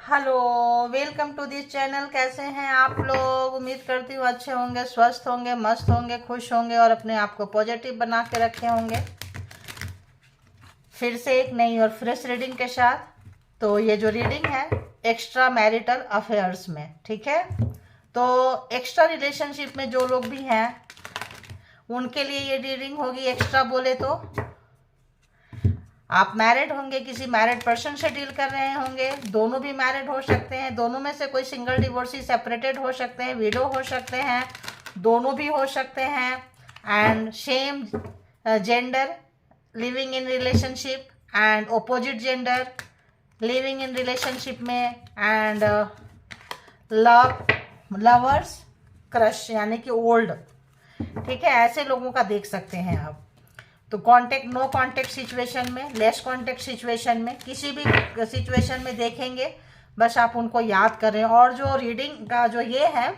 Hello, welcome to this channel. कैसे हैं आप लोग? उम्मीद करती हूँ अच्छे होंगे, स्वस्थ होंगे, मस्त होंगे, खुश होंगे और अपने आप को पॉजिटिव बना के रखे होंगे। फिर से एक नई और फ्रेश रीडिंग के साथ। तो ये जो रीडिंग है एक्स्ट्रा मैरिटल अफेयर्स में, ठीक है। तो एक्स्ट्रा रिलेशनशिप में जो लोग भी हैं उनके लिए ये रीडिंग होगी। एक्स्ट्रा बोले तो आप मैरिड होंगे, किसी मैरिड पर्सन से डील कर रहे होंगे। दोनों भी मैरिड हो सकते हैं, दोनों में से कोई सिंगल डिवोर्सी सेपरेटेड हो सकते हैं, विडो हो सकते हैं, दोनों भी हो सकते हैं। And same gender living in relationship and opposite gender living in relationship में एंड लवर्स क्रश यानी कि ओल्ड, ठीक है। ऐसे लोगों का देख सकते हैं आप। तो कांटेक्ट, नो कांटेक्ट सिचुएशन में, लेस कांटेक्ट सिचुएशन में, किसी भी सिचुएशन में देखेंगे, बस आप उनको याद करें। और जो रीडिंग का जो ये है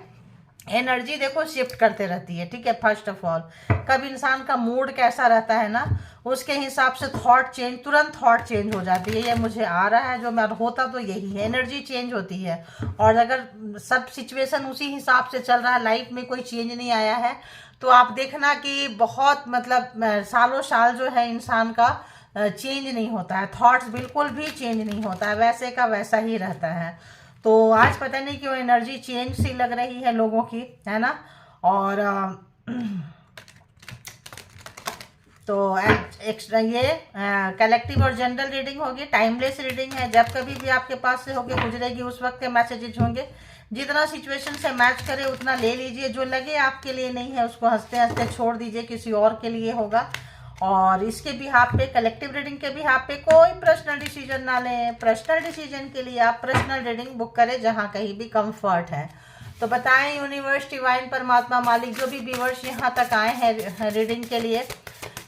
एनर्जी देखो शिफ्ट करते रहती है, ठीक है। फर्स्ट ऑफ ऑल कब इंसान का मूड कैसा रहता है ना, उसके हिसाब से थॉट चेंज, तुरंत थॉट चेंज हो जाती है। ये मुझे आ रहा है, जो मैं होता तो यही है, एनर्जी चेंज होती है। और अगर सब सिचुएशन उसी हिसाब से चल रहा है, लाइफ में कोई चेंज नहीं आया है, तो आप देखना कि बहुत मतलब सालों साल जो है इंसान का चेंज नहीं होता है, थॉट्स बिल्कुल भी चेंज नहीं होता है, वैसे का वैसा ही रहता है। तो आज पता नहीं क्यों एनर्जी चेंज सी लग रही है लोगों की, है ना। और तो एक्स्ट्रा ये कलेक्टिव और जनरल रीडिंग होगी, टाइमलेस रीडिंग है। जब कभी भी आपके पास से होके गुजरेगी उस वक्त के मैसेजेज होंगे। जितना सिचुएशन से मैच करे उतना ले लीजिए, जो लगे आपके लिए नहीं है उसको हंसते हंसते छोड़ दीजिए, किसी और के लिए होगा। और इसके बिहाफ पे, कलेक्टिव रीडिंग के बिहाफ पे कोई पर्सनल डिसीजन ना लें। पर्सनल डिसीजन के लिए आप पर्सनल रीडिंग बुक करें जहाँ कहीं भी कंफर्ट है। तो बताएं यूनिवर्स, डिवाइन, परमात्मा, मालिक, जो भी व्यूअर्स यहाँ तक आए हैं रीडिंग के लिए,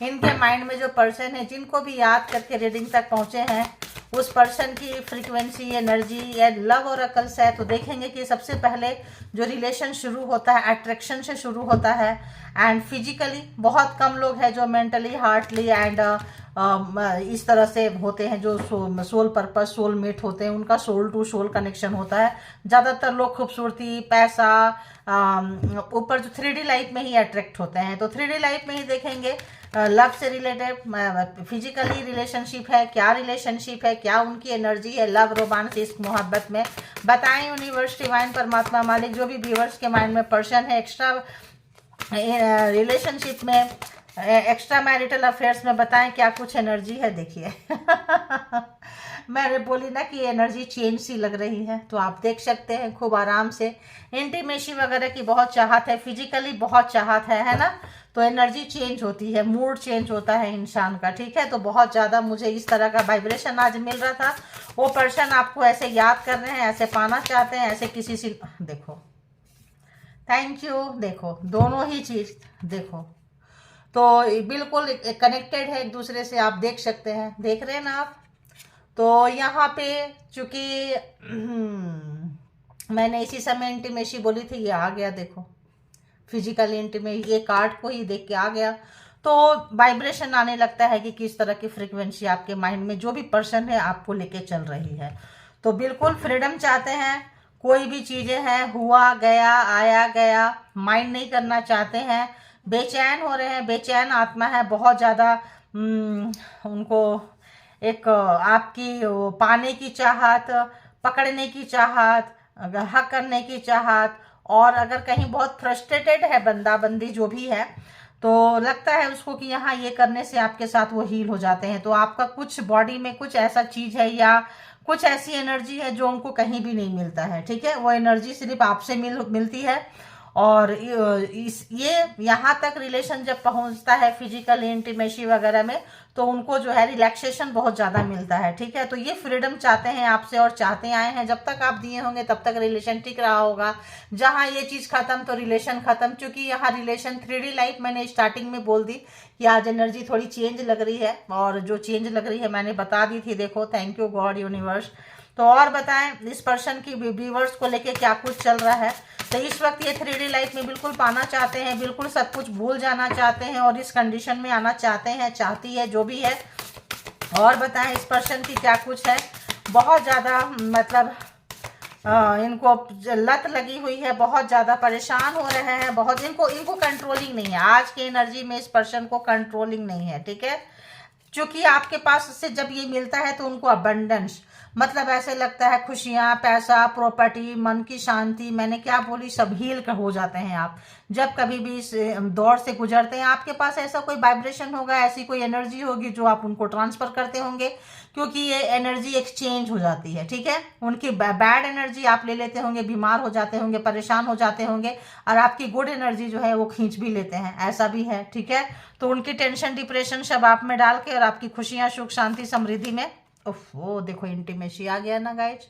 इनके माइंड में जो पर्सन है जिनको भी याद करके रीडिंग तक पहुँचे हैं, उस पर्सन की फ्रीक्वेंसी, एनर्जी या लव और अकल्स है। तो देखेंगे कि सबसे पहले जो रिलेशन शुरू होता है अट्रैक्शन से शुरू होता है। एंड फिजिकली बहुत कम लोग हैं जो मेंटली, हार्टली एंड इस तरह से होते हैं, जो सोल पर्पस, सोल मेट होते हैं, उनका सोल टू सोल कनेक्शन होता है। ज़्यादातर लोग खूबसूरती, पैसा, ऊपर जो 3D लाइफ में ही अट्रैक्ट होते हैं। तो 3D लाइफ में ही देखेंगे लव से रिलेटेड, फिजिकली रिलेशनशिप है, क्या रिलेशनशिप है, क्या उनकी एनर्जी है, लव, रोमांस, इश्क, मोहब्बत में। बताएं यूनिवर्स, डिवाइन, परमात्मा, मालिक, जो भी व्यूअर्स के माइंड में पर्सन है एक्स्ट्रा रिलेशनशिप में, एक्स्ट्रा मैरिटल अफेयर्स में, बताएं क्या कुछ एनर्जी है। देखिए मैंने बोली ना कि एनर्जी चेंज सी लग रही है, तो आप देख सकते हैं खूब आराम से। इंटीमेसी वगैरह की बहुत चाहत है, फिजिकली बहुत चाहत है ना। तो एनर्जी चेंज होती है, मूड चेंज होता है इंसान का, ठीक है। तो बहुत ज़्यादा मुझे इस तरह का वाइब्रेशन आज मिल रहा था। वो पर्सन आपको ऐसे याद कर रहे हैं, ऐसे पाना चाहते हैं, ऐसे किसी से, देखो थैंक यू, देखो दोनों ही चीज़ देखो। तो बिल्कुल कनेक्टेड है एक दूसरे से, आप देख सकते हैं, देख रहे हैं ना आप। तो यहाँ पे चूंकि मैंने इसी समय इंटीमेसी बोली थी, ये आ गया देखो, फिजिकल इंटीमेसी, ये कार्ड को ही देख के आ गया। तो वाइब्रेशन आने लगता है कि किस तरह की फ्रीक्वेंसी आपके माइंड में जो भी पर्सन है आपको लेके चल रही है। तो बिल्कुल फ्रीडम चाहते हैं, कोई भी चीज़ें हैं, हुआ गया, आया गया, माइंड नहीं करना चाहते हैं, बेचैन हो रहे हैं, बेचैन आत्मा है बहुत ज़्यादा। उनको एक आपकी पाने की चाहत, पकड़ने की चाहत, हक करने की चाहत। और अगर कहीं बहुत फ्रस्ट्रेटेड है बंदा बंदी जो भी है, तो लगता है उसको कि यहाँ ये करने से आपके साथ वो हील हो जाते हैं। तो आपका कुछ बॉडी में कुछ ऐसा चीज़ है या कुछ ऐसी एनर्जी है जो उनको कहीं भी नहीं मिलता है, ठीक है। वो एनर्जी सिर्फ आपसे मिलती है। और ये यहाँ तक रिलेशन जब पहुँचता है फिजिकल इंटीमेसी वगैरह में, तो उनको जो है रिलैक्सेशन बहुत ज़्यादा मिलता है, ठीक है। तो ये फ्रीडम चाहते हैं आपसे और चाहते आए हैं, जब तक आप दिए होंगे तब तक रिलेशन टिक रहा होगा। जहाँ ये चीज़ खत्म तो रिलेशन खत्म, क्योंकि यहाँ रिलेशन 3D लाइफ मैंने स्टार्टिंग में बोल दी कि आज एनर्जी थोड़ी चेंज लग रही है, और जो चेंज लग रही है मैंने बता दी थी, देखो थैंक यू गॉड, यूनिवर्स। तो और बताएं इस पर्सन की व्यूवर्स को लेके क्या कुछ चल रहा है। तो इस वक्त ये 3D लाइफ में बिल्कुल पाना चाहते हैं, बिल्कुल सब कुछ भूल जाना चाहते हैं और इस कंडीशन में आना चाहते हैं, चाहती है जो भी है। और बताएं इस पर्सन की क्या कुछ है। बहुत ज़्यादा मतलब इनको लत लगी हुई है, बहुत ज़्यादा परेशान हो रहे हैं, बहुत इनको कंट्रोलिंग नहीं है। आज की एनर्जी में इस पर्सन को कंट्रोलिंग नहीं है, ठीक है। क्योंकि आपके पास से जब ये मिलता है तो उनको अबंडेंस, मतलब ऐसे लगता है खुशियाँ, पैसा, प्रॉपर्टी, मन की शांति, मैंने क्या बोली, सब हील हो जाते हैं आप जब कभी भी इस दौर से गुजरते हैं। आपके पास ऐसा कोई वाइब्रेशन होगा, ऐसी कोई एनर्जी होगी जो आप उनको ट्रांसफर करते होंगे, क्योंकि ये एनर्जी एक्सचेंज हो जाती है, ठीक है। उनकी बैड एनर्जी आप ले लेते होंगे, बीमार हो जाते होंगे, परेशान हो जाते होंगे, और आपकी गुड एनर्जी जो है वो खींच भी लेते हैं, ऐसा भी है, ठीक है। तो उनकी टेंशन, डिप्रेशन सब आप में डाल के और आपकी खुशियां, सुख, शांति, समृद्धि में, वो देखो इंटीमेसी आ गया ना गाइज।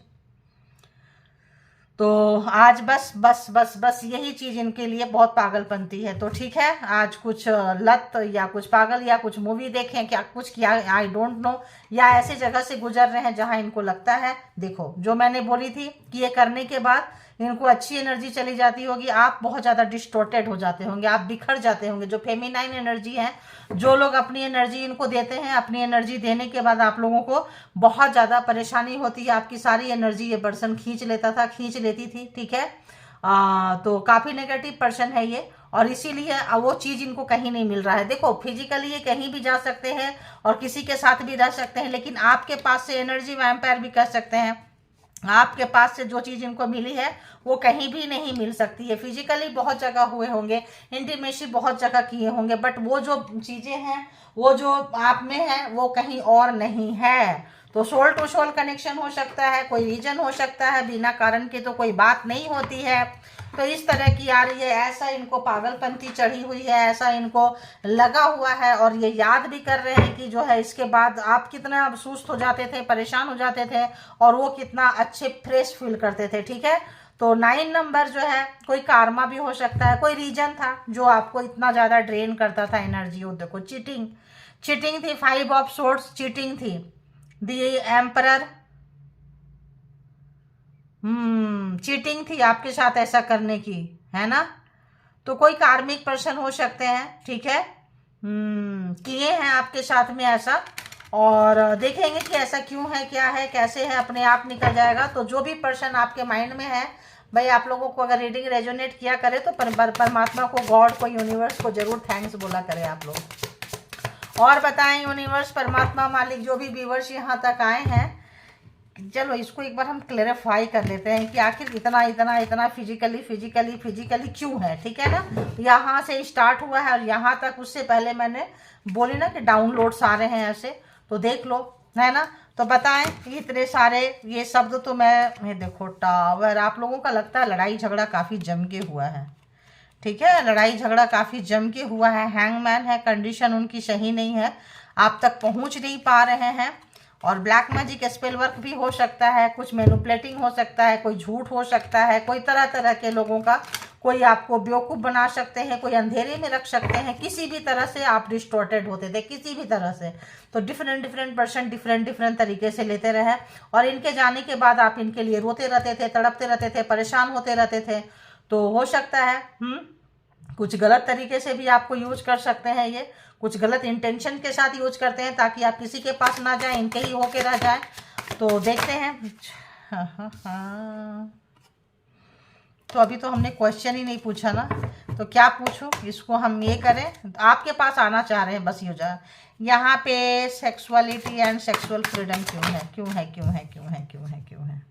तो आज बस बस बस बस यही चीज इनके लिए बहुत पागलपंती है। तो ठीक है, आज कुछ लत या कुछ पागल या कुछ मूवी देखें, क्या कुछ किया, आई डोंट नो, या ऐसे जगह से गुजर रहे हैं जहां इनको लगता है, देखो जो मैंने बोली थी कि ये करने के बाद इनको अच्छी एनर्जी चली जाती होगी, आप बहुत ज़्यादा डिस्टोर्टेड हो जाते होंगे, आप बिखर जाते होंगे। जो फेमिनाइन एनर्जी है, जो लोग अपनी एनर्जी इनको देते हैं, अपनी एनर्जी देने के बाद आप लोगों को बहुत ज़्यादा परेशानी होती है, आपकी सारी एनर्जी ये पर्सन खींच लेता था, खींच लेती थी, ठीक है। तो काफ़ी नेगेटिव पर्सन है ये, और इसीलिए वो चीज़ इनको कहीं नहीं मिल रहा है। देखो फिजिकली ये कहीं भी जा सकते हैं और किसी के साथ भी रह सकते हैं, लेकिन आपके पास से एनर्जी वैम्पायर भी कर सकते हैं। आपके पास से जो चीज़ इनको मिली है वो कहीं भी नहीं मिल सकती है। फिजिकली बहुत जगह हुए होंगे, इंटीमेसी बहुत जगह किए होंगे, बट वो जो चीज़ें हैं, वो जो आप में है, वो कहीं और नहीं है। तो सोल टू सोल कनेक्शन हो सकता है, कोई रीजन हो सकता है, बिना कारण के तो कोई बात नहीं होती है। तो इस तरह की आ रही है, ऐसा इनको पागलपंती चढ़ी हुई है, ऐसा इनको लगा हुआ है, और ये याद भी कर रहे हैं कि जो है इसके बाद आप कितना सुस्त हो जाते थे, परेशान हो जाते थे, और वो कितना अच्छे फ्रेश फील करते थे, ठीक है। तो 9 नंबर जो है कोई कार्मा भी हो सकता है, कोई रीजन था जो आपको इतना ज़्यादा ड्रेन करता था एनर्जी। वो देखो चीटिंग, चीटिंग थी, 5 ऑफ सोर्ड्स चीटिंग थी, दी एम्परर, चीटिंग थी आपके साथ ऐसा करने की, है ना। तो कोई कार्मिक पर्सन हो सकते हैं, ठीक है, किए हैं आपके साथ में ऐसा, और देखेंगे कि ऐसा क्यों है, क्या है, कैसे है, अपने आप निकल जाएगा। तो जो भी पर्सन आपके माइंड में है भाई, आप लोगों को अगर रीडिंग रेजोनेट किया करे तो परमात्मा को, गॉड को, यूनिवर्स को जरूर थैंक्स बोला करें आप लोग। और बताएं यूनिवर्स, परमात्मा, मालिक, जो भी व्यूवर्स यहाँ तक आए हैं, चलो इसको एक बार हम क्लेरिफाई कर लेते हैं कि आखिर इतना इतना इतना फिजिकली क्यों है, ठीक है ना। यहाँ से स्टार्ट हुआ है और यहाँ तक, उससे पहले मैंने बोली ना कि डाउनलोड्स आ रहे हैं ऐसे, तो देख लो, है ना। तो बताएं इतने सारे ये शब्द, तो मैं देखो टावर, आप लोगों का लगता है लड़ाई झगड़ा काफ़ी जम के हुआ है, ठीक है, लड़ाई झगड़ा काफ़ी जम के हुआ है। हैंगमैन है, कंडीशन उनकी सही नहीं है, आप तक पहुँच नहीं पा रहे हैं। और ब्लैक मैजिक स्पेल वर्क भी हो सकता है, कुछ मैनिपुलेटिंग हो सकता है, कोई झूठ हो सकता है, कोई तरह तरह के लोगों का, कोई आपको बेवकूफ़ बना सकते हैं, कोई अंधेरे में रख सकते हैं, किसी भी तरह से आप डिस्टॉर्टेड होते थे, किसी भी तरह से। तो डिफरेंट पर्सन डिफरेंट तरीके से लेते रहे, और इनके जाने के बाद आप इनके लिए रोते रहते थे, तड़पते रहते थे, परेशान होते रहते थे। तो हो सकता है कुछ गलत तरीके से भी आपको यूज कर सकते हैं, ये कुछ गलत इंटेंशन के साथ यूज करते हैं ताकि आप किसी के पास ना जाए, इनके ही होके रह जाए। तो देखते हैं। तो अभी तो हमने क्वेश्चन ही नहीं पूछा ना, तो क्या पूछूं, इसको हम ये करें, आपके पास आना चाह रहे हैं बस ये जाए। यहाँ पे सेक्सुअलिटी एंड सेक्सुअल फ्रीडम क्यों है, क्यों है, क्यों है, क्यों है, क्यों है, क्यों है।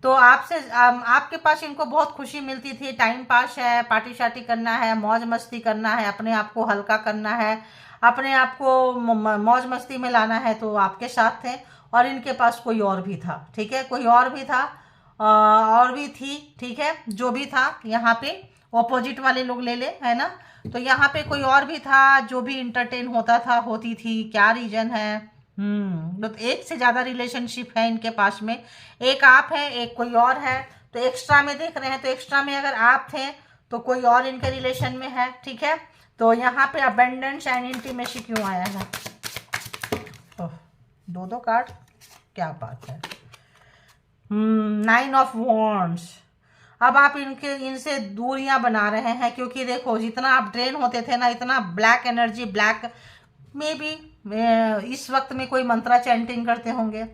तो आपसे आपके पास इनको बहुत खुशी मिलती थी, टाइम पास है, पार्टी शार्टी करना है, मौज मस्ती करना है, अपने आप को हल्का करना है, अपने आप को मौज मस्ती में लाना है, तो आपके साथ थे। और इनके पास कोई और भी था, ठीक है, कोई और भी था, और भी थी, ठीक है, जो भी था यहाँ पे ऑपोजिट वाले लोग ले ले, है ना। तो यहाँ पे कोई और भी था जो भी इंटरटेन होता था, होती थी, क्या रीजन है। तो एक से ज्यादा रिलेशनशिप है इनके पास में, एक आप है, एक कोई और है। तो एक्स्ट्रा में देख रहे हैं, तो एक्स्ट्रा में अगर आप थे तो कोई और इनके रिलेशन में है, ठीक है। तो यहाँ पे अबेंडेंस एंड इंटीमेसी क्यों आया है, दो कार्ड, क्या बात है। 9 ऑफ वॉन्ड्स, अब आप इनसे दूरियां बना रहे हैं, क्योंकि देखो जितना आप ड्रेन होते थे ना, इतना ब्लैक एनर्जी, ब्लैक में भी इस वक्त में कोई मंत्रा चैंटिंग करते होंगे,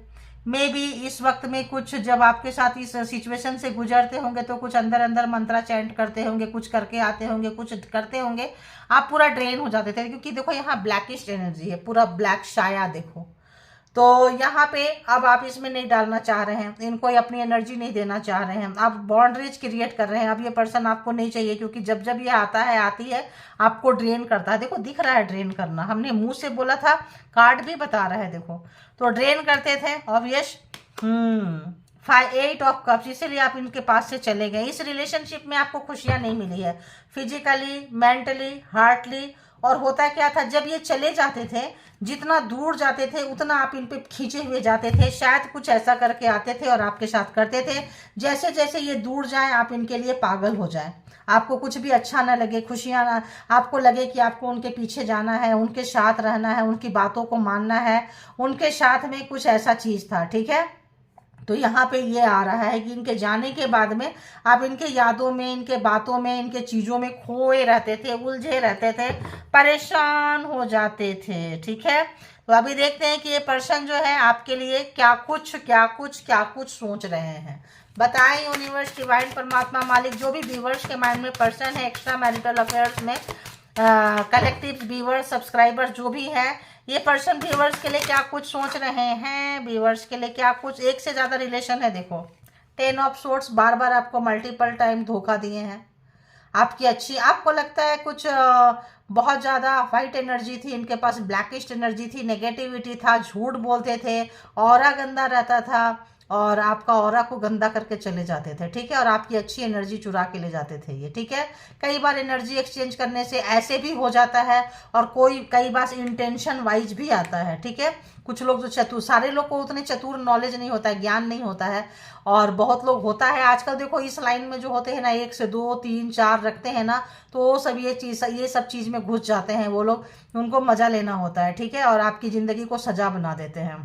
मे बी इस वक्त में कुछ जब आपके साथ इस सिचुएशन से गुजरते होंगे तो कुछ अंदर अंदर मंत्रा चैंट करते होंगे, कुछ करके आते होंगे, कुछ करते होंगे, आप पूरा ड्रेन हो जाते थे। क्योंकि देखो यहाँ ब्लैकिश एनर्जी है, पूरा ब्लैक साया देखो। तो यहाँ पे अब आप इसमें नहीं डालना चाह रहे हैं, इनको अपनी एनर्जी नहीं देना चाह रहे हैं, आप बाउंड्रीज क्रिएट कर रहे हैं। अब ये पर्सन आपको नहीं चाहिए, क्योंकि जब जब ये आता है आती है आपको ड्रेन करता है। देखो दिख रहा है ड्रेन करना, हमने मुंह से बोला था, कार्ड भी बता रहा है देखो। तो ड्रेन करते थे ऑब्वियस। 8 ऑफ कप्स, इसीलिए आप इनके पास से चले गए। इस रिलेशनशिप में आपको खुशियां नहीं मिली है, फिजिकली, मेंटली, हार्टली। और होता क्या था, जब ये चले जाते थे, जितना दूर जाते थे उतना आप इन पे खींचे हुए जाते थे। शायद कुछ ऐसा करके आते थे और आपके साथ करते थे। जैसे जैसे ये दूर जाए आप इनके लिए पागल हो जाए, आपको कुछ भी अच्छा ना लगे, खुशियां ना, आपको लगे कि आपको उनके पीछे जाना है, उनके साथ रहना है, उनकी बातों को मानना है, उनके साथ में कुछ ऐसा चीज था। ठीक है, तो यहाँ पे ये आ रहा है कि इनके जाने के बाद में आप इनके यादों में, इनके बातों में, इनके चीज़ों में खोए रहते थे, उलझे रहते थे, परेशान हो जाते थे। ठीक है, तो अभी देखते हैं कि ये पर्सन जो है आपके लिए क्या कुछ क्या कुछ क्या कुछ सोच रहे हैं। बताएं यूनिवर्स, डिवाइन, परमात्मा, मालिक, जो भी व्यूवर्स के माइंड में पर्सन है एक्स्ट्रा मैरिटल अफेयर्स में, कलेक्टिव व्यूवर्स, सब्सक्राइबर जो भी है, ये पर्सन व्यूवर्स के लिए क्या कुछ सोच रहे हैं, व्यूवर्स के लिए क्या कुछ। एक से ज़्यादा रिलेशन है देखो, 10 ऑफ सोर्ट्स, बार बार आपको मल्टीपल टाइम धोखा दिए हैं। आपकी अच्छी, आपको लगता है कुछ बहुत ज़्यादा वाइट एनर्जी थी इनके पास, ब्लैकिश एनर्जी थी, नेगेटिविटी था, झूठ बोलते थे, ऑरा गंदा रहता था और आपका ऑरा को गंदा करके चले जाते थे। ठीक है, और आपकी अच्छी एनर्जी चुरा के ले जाते थे ये। ठीक है, कई बार एनर्जी एक्सचेंज करने से ऐसे भी हो जाता है, और कई बार इंटेंशन वाइज भी आता है। ठीक है, कुछ लोग जो चतुर, सारे लोग को उतने चतुर नॉलेज नहीं होता है, ज्ञान नहीं होता है, और बहुत लोग होता है आजकल। देखो इस लाइन में जो होते हैं ना, 1 से 2 3 4 रखते हैं ना, तो वो सब ये सब चीज़ में घुस जाते हैं वो लोग, उनको मजा लेना होता है। ठीक है, और आपकी ज़िंदगी को सजा बना देते हैं।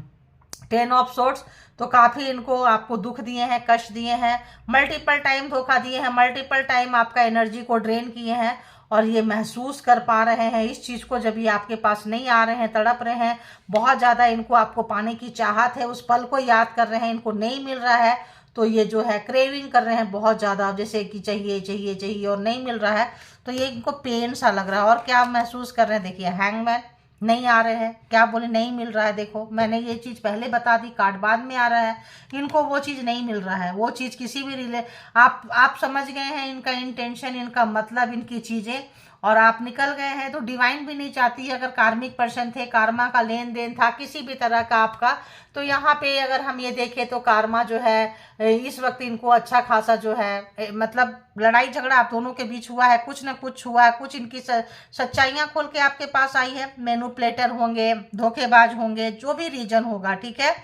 10 ऑफ सोर्ट्स, तो काफ़ी इनको आपको दुख दिए हैं, कष्ट दिए हैं, मल्टीपल टाइम धोखा दिए हैं, मल्टीपल टाइम आपका एनर्जी को ड्रेन किए हैं, और ये महसूस कर पा रहे हैं इस चीज़ को। जब ये आपके पास नहीं आ रहे हैं, तड़प रहे हैं बहुत ज़्यादा, इनको आपको पाने की चाहत है, उस पल को याद कर रहे हैं, इनको नहीं मिल रहा है तो ये जो है क्रेविंग कर रहे हैं बहुत ज़्यादा, जैसे कि चाहिए चाहिए चाहिए, और नहीं मिल रहा है तो ये इनको पेन सा लग रहा है। और क्या महसूस कर रहे हैं, देखिए हैंगमैन, नहीं आ रहे हैं, क्या बोले, नहीं मिल रहा है। देखो मैंने ये चीज़ पहले बता दी, कार्ड बाद में आ रहा है, इनको वो चीज़ नहीं मिल रहा है, वो चीज़ किसी भी आप समझ गए हैं इनका इंटेंशन, इनका मतलब, इनकी चीज़ें, और आप निकल गए हैं। तो डिवाइन भी नहीं चाहती है, अगर कार्मिक पर्सन थे, कार्मा का लेन देन था किसी भी तरह का आपका, तो यहाँ पे अगर हम ये देखें तो कार्मा जो है इस वक्त इनको अच्छा खासा जो है, मतलब लड़ाई झगड़ा आप दोनों के बीच हुआ है, कुछ ना कुछ हुआ है, कुछ इनकी सच्चाइयाँ खोल के आपके पास आई है। मैनिपुलेटर होंगे, धोखेबाज होंगे, जो भी रीजन होगा। ठीक है,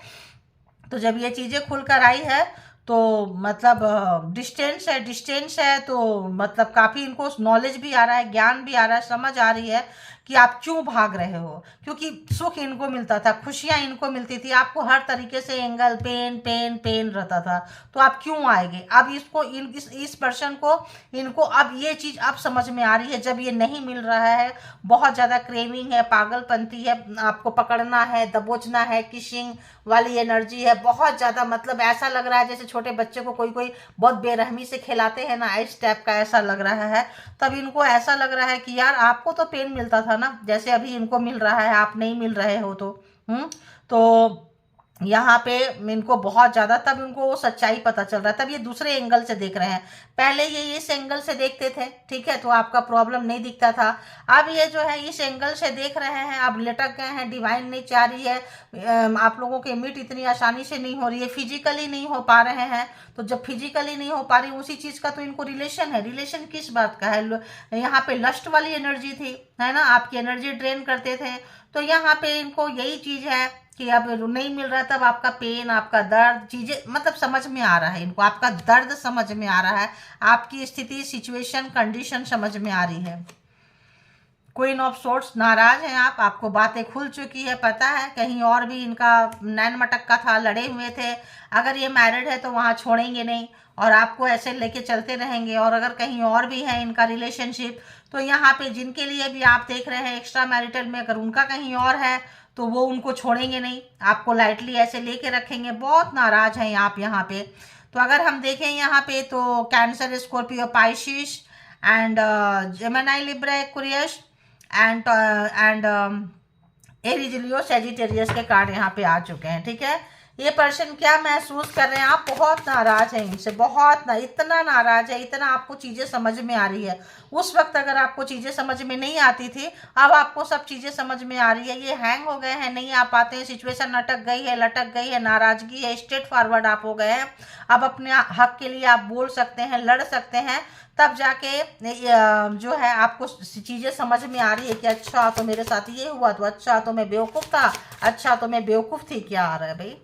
तो जब ये चीज़ें खुलकर आई है तो मतलब डिस्टेंस है, तो मतलब काफ़ी इनको नॉलेज भी आ रहा है, ज्ञान भी आ रहा है, समझ आ रही है कि आप क्यों भाग रहे हो। क्योंकि सुख इनको मिलता था, खुशियाँ इनको मिलती थी, आपको हर तरीके से एंगल पेन पेन पेन रहता था, तो आप क्यों आएंगे। अब इसको इस पर्सन को, इनको अब ये चीज़ अब समझ में आ रही है, जब ये नहीं मिल रहा है, बहुत ज़्यादा क्रेविंग है, पागलपंती है, आपको पकड़ना है, दबोचना है, किशिंग वाली एनर्जी है बहुत ज़्यादा। मतलब ऐसा लग रहा है जैसे छोटे बच्चे को कोई कोई बहुत बेरहमी से खिलाते हैं ना, इस टाइप का ऐसा लग रहा है। तब इनको ऐसा लग रहा है कि यार आपको तो पेन मिलता था ना, जैसे अभी इनको मिल रहा है, आप नहीं मिल रहे हो तो यहाँ पे इनको बहुत ज़्यादा, तब इनको वो सच्चाई पता चल रहा है, तब ये दूसरे एंगल से देख रहे हैं। पहले ये इस एंगल से देखते थे, ठीक है, तो आपका प्रॉब्लम नहीं दिखता था। अब ये जो है इस एंगल से देख रहे हैं, अब लटक गए हैं, डिवाइन नहीं चाह रही है, आप लोगों की मीट इतनी आसानी से नहीं हो रही है, फिजिकली नहीं हो पा रहे हैं। तो जब फिजिकली नहीं हो पा रही, उसी चीज़ का तो इनको रिलेशन है। रिलेशन किस बात का है, यहाँ पे लस्ट वाली एनर्जी थी, है ना, आपकी एनर्जी ड्रेन करते थे, तो यहाँ पे इनको यही चीज़ है कि अब नहीं मिल रहा, तब आपका पेन, आपका दर्द, चीज़ें मतलब समझ में आ रहा है इनको, आपका दर्द समझ में आ रहा है, आपकी स्थिति, सिचुएशन, कंडीशन समझ में आ रही है। क्वीन ऑफ सोर्ट्स, नाराज हैं आप, आपको बातें खुल चुकी है, पता है कहीं और भी इनका नैन मटक्का था, लड़े हुए थे। अगर ये मैरिड है तो वहाँ छोड़ेंगे नहीं और आपको ऐसे लेके चलते रहेंगे। और अगर कहीं और भी है इनका रिलेशनशिप, तो यहाँ पे जिनके लिए भी आप देख रहे हैं एक्स्ट्रा मैरिटल में, अगर उनका कहीं और है तो वो उनको छोड़ेंगे नहीं, आपको लाइटली ऐसे लेके रखेंगे, बहुत नाराज हैं आप यहाँ पे। तो अगर हम देखें यहाँ पे तो Cancer, Scorpio, Pisces and Gemini, Libra, Aquarius and Aries, Leo, Sagittarius के कार्ड यहाँ पे आ चुके हैं। ठीक है, ये पर्सन क्या महसूस कर रहे हैं, आप बहुत नाराज हैं इनसे, बहुत ना, इतना नाराज है, इतना आपको चीज़ें समझ में आ रही है। उस वक्त अगर आपको चीज़ें समझ में नहीं आती थी, अब आपको सब चीज़ें समझ में आ रही है। ये हैंग हो गए हैं, नहीं आ पाते हैं, सिचुएशन अटक गई है, लटक गई है, नाराजगी है, स्ट्रेट फॉरवर्ड आप हो गए हैं। अब अपने हक के लिए आप बोल सकते हैं, लड़ सकते हैं, तब जाके जो है आपको चीज़ें समझ में आ रही है कि अच्छा तो मेरे साथ ये हुआ, तो अच्छा तो मैं बेवकूफ़ था, अच्छा तो मैं बेवकूफ़ थी। क्या आ रहा है भाई,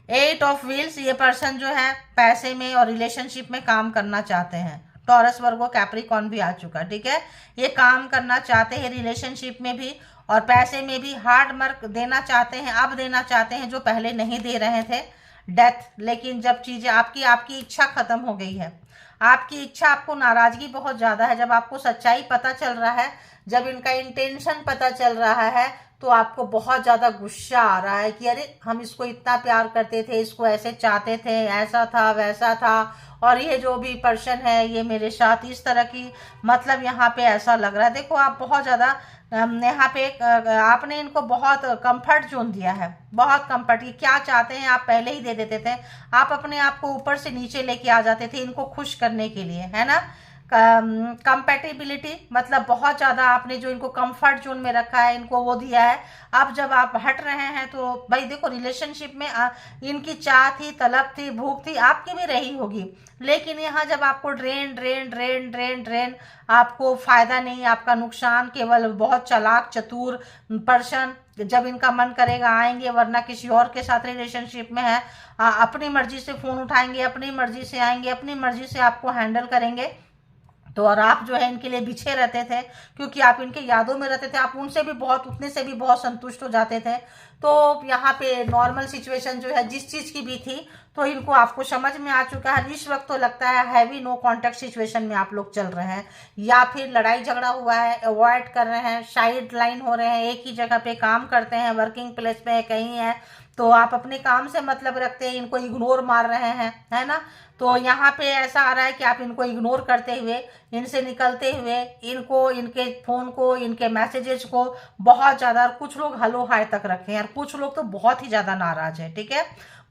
8 ऑफ व्हील्स। ये पर्सन जो है पैसे में और रिलेशनशिप में काम करना चाहते हैं। टॉरस, वर्गो, कैप्रिकॉर्न भी आ चुका। ठीक है, ये काम करना चाहते हैं रिलेशनशिप में भी और पैसे में भी, हार्ड वर्क देना चाहते हैं, अब देना चाहते हैं जो पहले नहीं दे रहे थे, डेथ। लेकिन जब चीज़ें आपकी इच्छा खत्म हो गई है, आपकी इच्छा, आपको नाराजगी बहुत ज़्यादा है, जब आपको सच्चाई पता चल रहा है, जब इनका इंटेंशन पता चल रहा है, तो आपको बहुत ज़्यादा गुस्सा आ रहा है कि अरे हम इसको इतना प्यार करते थे, इसको ऐसे चाहते थे, ऐसा था वैसा था, और ये जो भी पर्सन है ये मेरे साथ इस तरह की, मतलब यहाँ पे ऐसा लग रहा है। देखो आप बहुत ज़्यादा यहाँ पे आपने इनको बहुत कंफर्ट जोन दिया है, बहुत कंफर्ट। ये क्या चाहते हैं आप पहले ही दे देते थे, आप अपने आप को ऊपर से नीचे लेके आ जाते थे इनको खुश करने के लिए, है ना। कंपेटिबिलिटी, मतलब बहुत ज़्यादा आपने जो इनको कंफर्ट जोन में रखा है, इनको वो दिया है। अब जब आप हट रहे हैं तो भाई देखो, रिलेशनशिप में इनकी चाह थी, तलब थी, भूख थी, आपकी भी रही होगी, लेकिन यहाँ जब आपको drain drain drain drain drain, आपको फायदा नहीं, आपका नुकसान, केवल बहुत चालाक चतुर पर्सन, जब इनका मन करेगा आएंगे, वरना किसी और के साथ रिलेशनशिप में है, अपनी मर्जी से फ़ोन उठाएंगे, अपनी मर्जी से आएंगे, अपनी मर्जी से आपको हैंडल करेंगे। तो और आप जो है इनके लिए बिछे रहते थे, क्योंकि आप इनके यादों में रहते थे, आप उनसे भी बहुत, उतने से भी बहुत संतुष्ट हो जाते थे। तो यहाँ पे नॉर्मल सिचुएशन जो है जिस चीज़ की भी थी, तो इनको आपको समझ में आ चुका है। इस वक्त तो लगता है हैवी नो कॉन्टेक्ट सिचुएशन में आप लोग चल रहे हैं, या फिर लड़ाई झगड़ा हुआ है, अवॉइड कर रहे हैं, साइड लाइन हो रहे हैं, एक ही जगह पे काम करते हैं, वर्किंग प्लेस पे कहीं है, तो आप अपने काम से मतलब रखते हैं, इनको इग्नोर मार रहे हैं, है ना। तो यहाँ पे ऐसा आ रहा है कि आप इनको इग्नोर करते हुए, इनसे निकलते हुए, इनको, इनके फ़ोन को, इनके मैसेजेस को बहुत ज़्यादा, और कुछ लोग हेलो हाय तक रखे हैं, और कुछ लोग तो बहुत ही ज़्यादा नाराज़ है। ठीक है,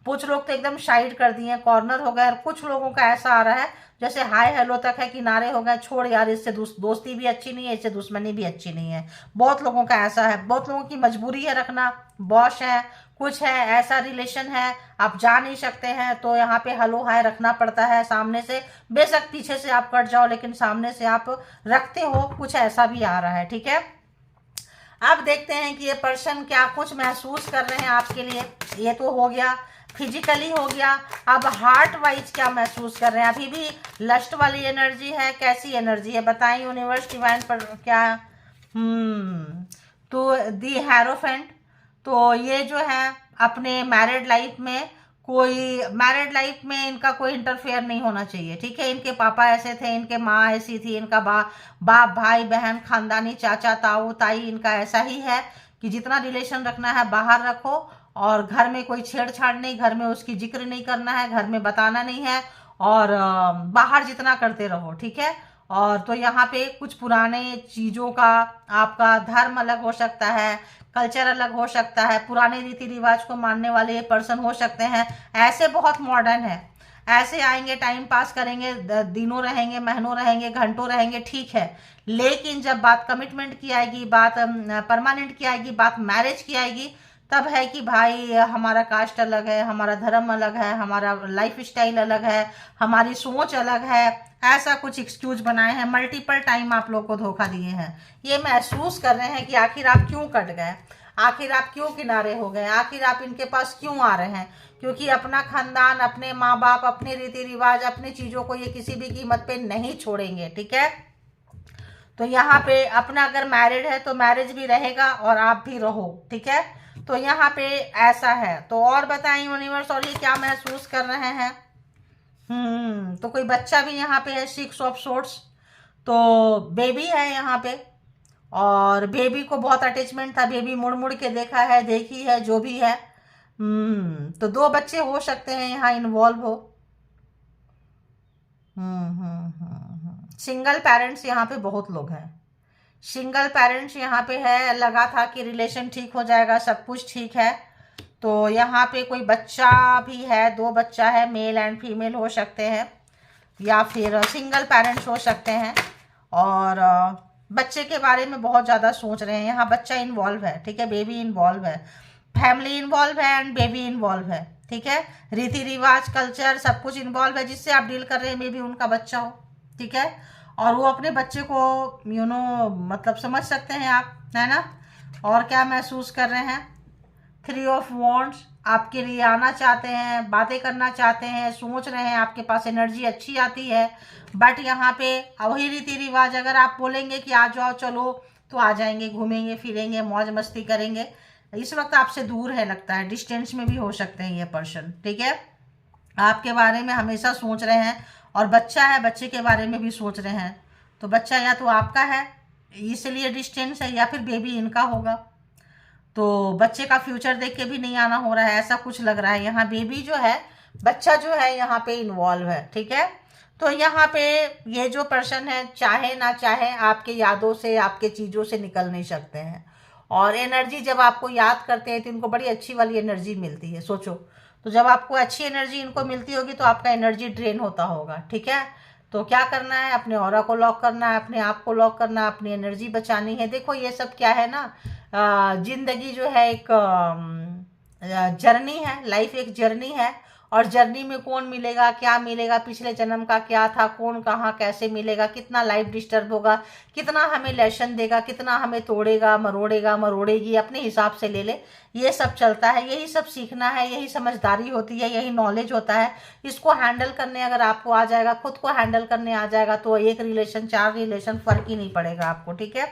कुछ लोग तो एकदम साइड कर दिए, कॉर्नर हो गए, और कुछ लोगों का ऐसा आ रहा है जैसे हाय हेलो तक है, किनारे हो गए, छोड़ यार, इससे दोस्ती भी अच्छी नहीं है, इससे दुश्मनी भी अच्छी नहीं है। बहुत लोगों का ऐसा है, बहुत लोगों की मजबूरी है रखना, बॉस है, कुछ है, ऐसा रिलेशन है, आप जा नहीं सकते हैं, तो यहाँ पे हेलो हाय रखना पड़ता है सामने से। बेशक पीछे से आप कट जाओ, लेकिन सामने से आप रखते हो, कुछ ऐसा भी आ रहा है। ठीक है, अब देखते हैं कि ये पर्सन क्या कुछ महसूस कर रहे हैं आपके लिए। ये तो हो गया, फिजिकली हो गया। अब हार्ट वाइज क्या महसूस कर रहे हैं, अभी भी लस्ट वाली एनर्जी है, कैसी एनर्जी है बताएं यूनिवर्स, डिवाइन पर क्या। तो दी हेरोफेंट, तो ये जो है अपने मैरिड लाइफ में, इनका कोई इंटरफेयर नहीं होना चाहिए। ठीक है, इनके पापा ऐसे थे, इनके माँ ऐसी थी, इनका बाप भाई बहन खानदानी चाचा ताऊ ताई इनका ऐसा ही है कि जितना रिलेशन रखना है बाहर रखो, और घर में कोई छेड़छाड़ नहीं, घर में उसकी जिक्र नहीं करना है, घर में बताना नहीं है, और बाहर जितना करते रहो। ठीक है, और तो यहाँ पे कुछ पुराने चीज़ों का, आपका धर्म अलग हो सकता है, कल्चर अलग हो सकता है, पुराने रीति रिवाज को मानने वाले ये पर्सन हो सकते हैं, ऐसे बहुत मॉडर्न है, ऐसे आएंगे, टाइम पास करेंगे, दिनों रहेंगे, महीनों रहेंगे, घंटों रहेंगे, ठीक है। लेकिन जब बात कमिटमेंट की आएगी, बात परमानेंट की आएगी, बात मैरिज की आएगी, तब है कि भाई हमारा कास्ट अलग है, हमारा धर्म अलग है, हमारा लाइफ स्टाइल अलग है, हमारी सोच अलग है, ऐसा कुछ एक्सक्यूज बनाए हैं। मल्टीपल टाइम आप लोग को धोखा दिए हैं, ये महसूस कर रहे हैं कि आखिर आप क्यों कट गए, आखिर आप क्यों किनारे हो गए, आखिर आप इनके पास क्यों आ रहे हैं, क्योंकि अपना खानदान, अपने माँ बाप, अपने रीति रिवाज, अपनी चीज़ों को ये किसी भी कीमत पे नहीं छोड़ेंगे। ठीक है, तो यहाँ पे अपना अगर मैरिड है तो मैरिज भी रहेगा और आप भी रहो। ठीक है, तो यहाँ पे ऐसा है। तो और बताएं यूनिवर्स, और ये क्या महसूस कर रहे हैं। तो कोई बच्चा भी यहाँ पे है, 6 ऑफ सोर्ड्स, तो बेबी है यहाँ पे, और बेबी को बहुत अटैचमेंट था, बेबी मुड़ मुड़ के देखा है, देखी है, जो भी है। तो 2 बच्चे हो सकते हैं यहाँ इन्वॉल्व हो। सिंगल पेरेंट्स यहाँ पे बहुत लोग हैं। सिंगल पेरेंट्स यहाँ पे है, लगा था कि रिलेशन ठीक हो जाएगा, सब कुछ ठीक है। तो यहाँ पे कोई बच्चा भी है, 2 बच्चा है, मेल एंड फीमेल हो सकते हैं, या फिर सिंगल पेरेंट्स हो सकते हैं। और बच्चे के बारे में बहुत ज़्यादा सोच रहे हैं, यहाँ बच्चा इन्वॉल्व है, ठीक है, बेबी इन्वॉल्व है, फैमिली इन्वॉल्व है एंड बेबी इन्वॉल्व है, ठीक है। रीति रिवाज, कल्चर, सब कुछ इन्वॉल्व है, जिससे आप डील कर रहे हैं, मे बी उनका बच्चा हो, ठीक है। और वो अपने बच्चे को मतलब समझ सकते हैं आप, है ना। और क्या महसूस कर रहे हैं, 3 ऑफ वॉन्ड्स आपके लिए आना चाहते हैं, बातें करना चाहते हैं, सोच रहे हैं, आपके पास एनर्जी अच्छी आती है। बट यहाँ पे वही रीति रिवाज, अगर आप बोलेंगे कि आ जाओ चलो, तो आ जाएंगे, घूमेंगे फिरेंगे, मौज मस्ती करेंगे। इस वक्त आपसे दूर है, लगता है डिस्टेंस में भी हो सकते हैं ये पर्सन, ठीक है। आपके बारे में हमेशा सोच रहे हैं, और बच्चा है, बच्चे के बारे में भी सोच रहे हैं। तो बच्चा या तो आपका है इसलिए डिस्टेंस है, या फिर बेबी इनका होगा। तो बच्चे का फ्यूचर देख के भी नहीं आना हो रहा है, ऐसा कुछ लग रहा है। यहाँ बेबी जो है, बच्चा जो है यहाँ पे इन्वॉल्व है, ठीक है। तो यहाँ पे ये जो पर्सन है, चाहे ना चाहे, आपके यादों से, आपके चीज़ों से निकल नहीं सकते हैं। और एनर्जी जब आपको याद करते हैं तो इनको बड़ी अच्छी वाली एनर्जी मिलती है, सोचो। तो जब आपको अच्छी एनर्जी इनको मिलती होगी तो आपका एनर्जी ड्रेन होता होगा, ठीक है। तो क्या करना है, अपने ऑरा को लॉक करना है, अपने आप को लॉक करना है, अपनी एनर्जी बचानी है। देखो ये सब क्या है ना, जिंदगी जो है एक जर्नी है, लाइफ एक जर्नी है। और जर्नी में कौन मिलेगा, क्या मिलेगा, पिछले जन्म का क्या था, कौन कहाँ कैसे मिलेगा, कितना लाइफ डिस्टर्ब होगा, कितना हमें लेसन देगा, कितना हमें तोड़ेगा, मरोड़ेगी, अपने हिसाब से ले ले। ये सब चलता है, यही सब सीखना है, यही समझदारी होती है, यही नॉलेज होता है। इसको हैंडल करने अगर आपको आ जाएगा, खुद को हैंडल करने आ जाएगा, तो 1 रिलेशन 4 रिलेशन फर्क ही नहीं पड़ेगा आपको, ठीक है।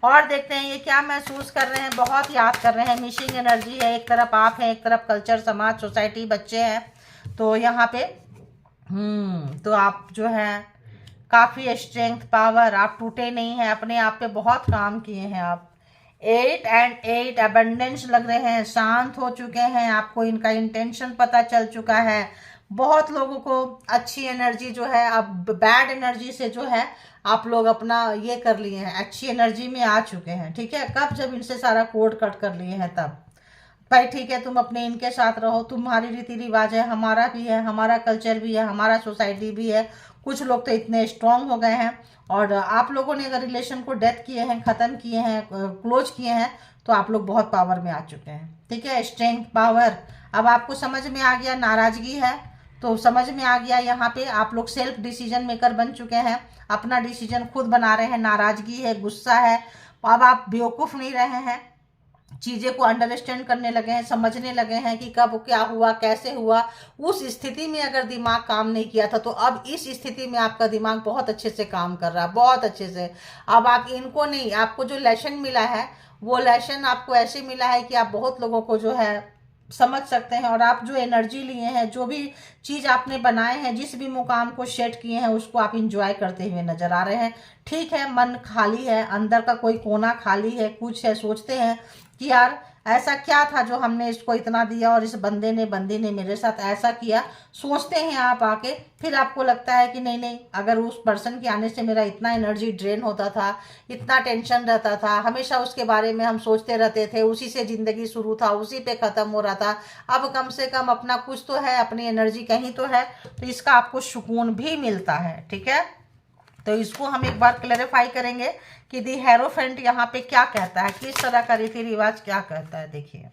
और देखते हैं ये क्या महसूस कर रहे हैं, बहुत याद कर रहे हैं, मिसिंग एनर्जी है। एक तरफ आप हैं, एक तरफ कल्चर, समाज, सोसाइटी, बच्चे हैं। तो यहाँ पे तो आप जो है काफ़ी स्ट्रेंथ, पावर, आप टूटे नहीं हैं, अपने आप पे बहुत काम किए हैं आप। 8 एंड 8 अबंडेंस लग रहे हैं, शांत हो चुके हैं, आपको इनका इंटेंशन पता चल चुका है। बहुत लोगों को अच्छी एनर्जी जो है, अब बैड एनर्जी से जो है आप लोग अपना ये कर लिए हैं, अच्छी एनर्जी में आ चुके हैं, ठीक है। कब, जब इनसे सारा कोड कट कर लिए हैं तब। भाई ठीक है, तुम अपने इनके साथ रहो, तुम्हारी रीति रिवाज है, हमारा भी है, हमारा कल्चर भी है, हमारा सोसाइटी भी है। कुछ लोग तो इतने स्ट्रांग हो गए हैं, और आप लोगों ने अगर रिलेशन को डेथ किए हैं, ख़त्म किए हैं, क्लोज किए हैं, तो आप लोग बहुत पावर में आ चुके हैं, ठीक है। Strength, power. अब आपको समझ में आ गया, नाराज़गी है तो समझ में आ गया, यहाँ पे आप लोग सेल्फ डिसीजन मेकर बन चुके हैं, अपना डिसीजन खुद बना रहे हैं। नाराज़गी है, गुस्सा है, अब आप बेवकूफ़ नहीं रहे हैं, चीज़ें को अंडरस्टैंड करने लगे हैं, समझने लगे हैं कि कब क्या हुआ, कैसे हुआ। उस स्थिति में अगर दिमाग काम नहीं किया था, तो अब इस स्थिति में आपका दिमाग बहुत अच्छे से काम कर रहा है, बहुत अच्छे से। अब आप इनको नहीं, आपको जो लेसन मिला है, वो लेसन आपको ऐसे मिला है कि आप बहुत लोगों को जो है समझ सकते हैं। और आप जो एनर्जी लिए हैं, जो भी चीज़ आपने बनाए हैं, जिस भी मुकाम को सेट किए हैं, उसको आप इंजॉय करते हुए नजर आ रहे हैं, ठीक है। मन खाली है, अंदर का कोई कोना खाली है, कुछ है, सोचते हैं कि यार ऐसा क्या था जो हमने इसको इतना दिया, और इस बंदी ने मेरे साथ ऐसा किया। सोचते हैं आप आके, फिर आपको लगता है कि नहीं नहीं, अगर उस पर्सन के आने से मेरा इतना एनर्जी ड्रेन होता था, इतना टेंशन रहता था, हमेशा उसके बारे में हम सोचते रहते थे, उसी से ज़िंदगी शुरू था, उसी पे ख़त्म हो रहा था। अब कम से कम अपना कुछ तो है, अपनी एनर्जी कहीं तो है, तो इसका आपको सुकून भी मिलता है, ठीक है। तो इसको हम एक बार क्लैरिफाई करेंगे कि दी हेरोफेंट यहाँ पे क्या कहता है, किस तरह का रीति रिवाज क्या कहता है। देखिए,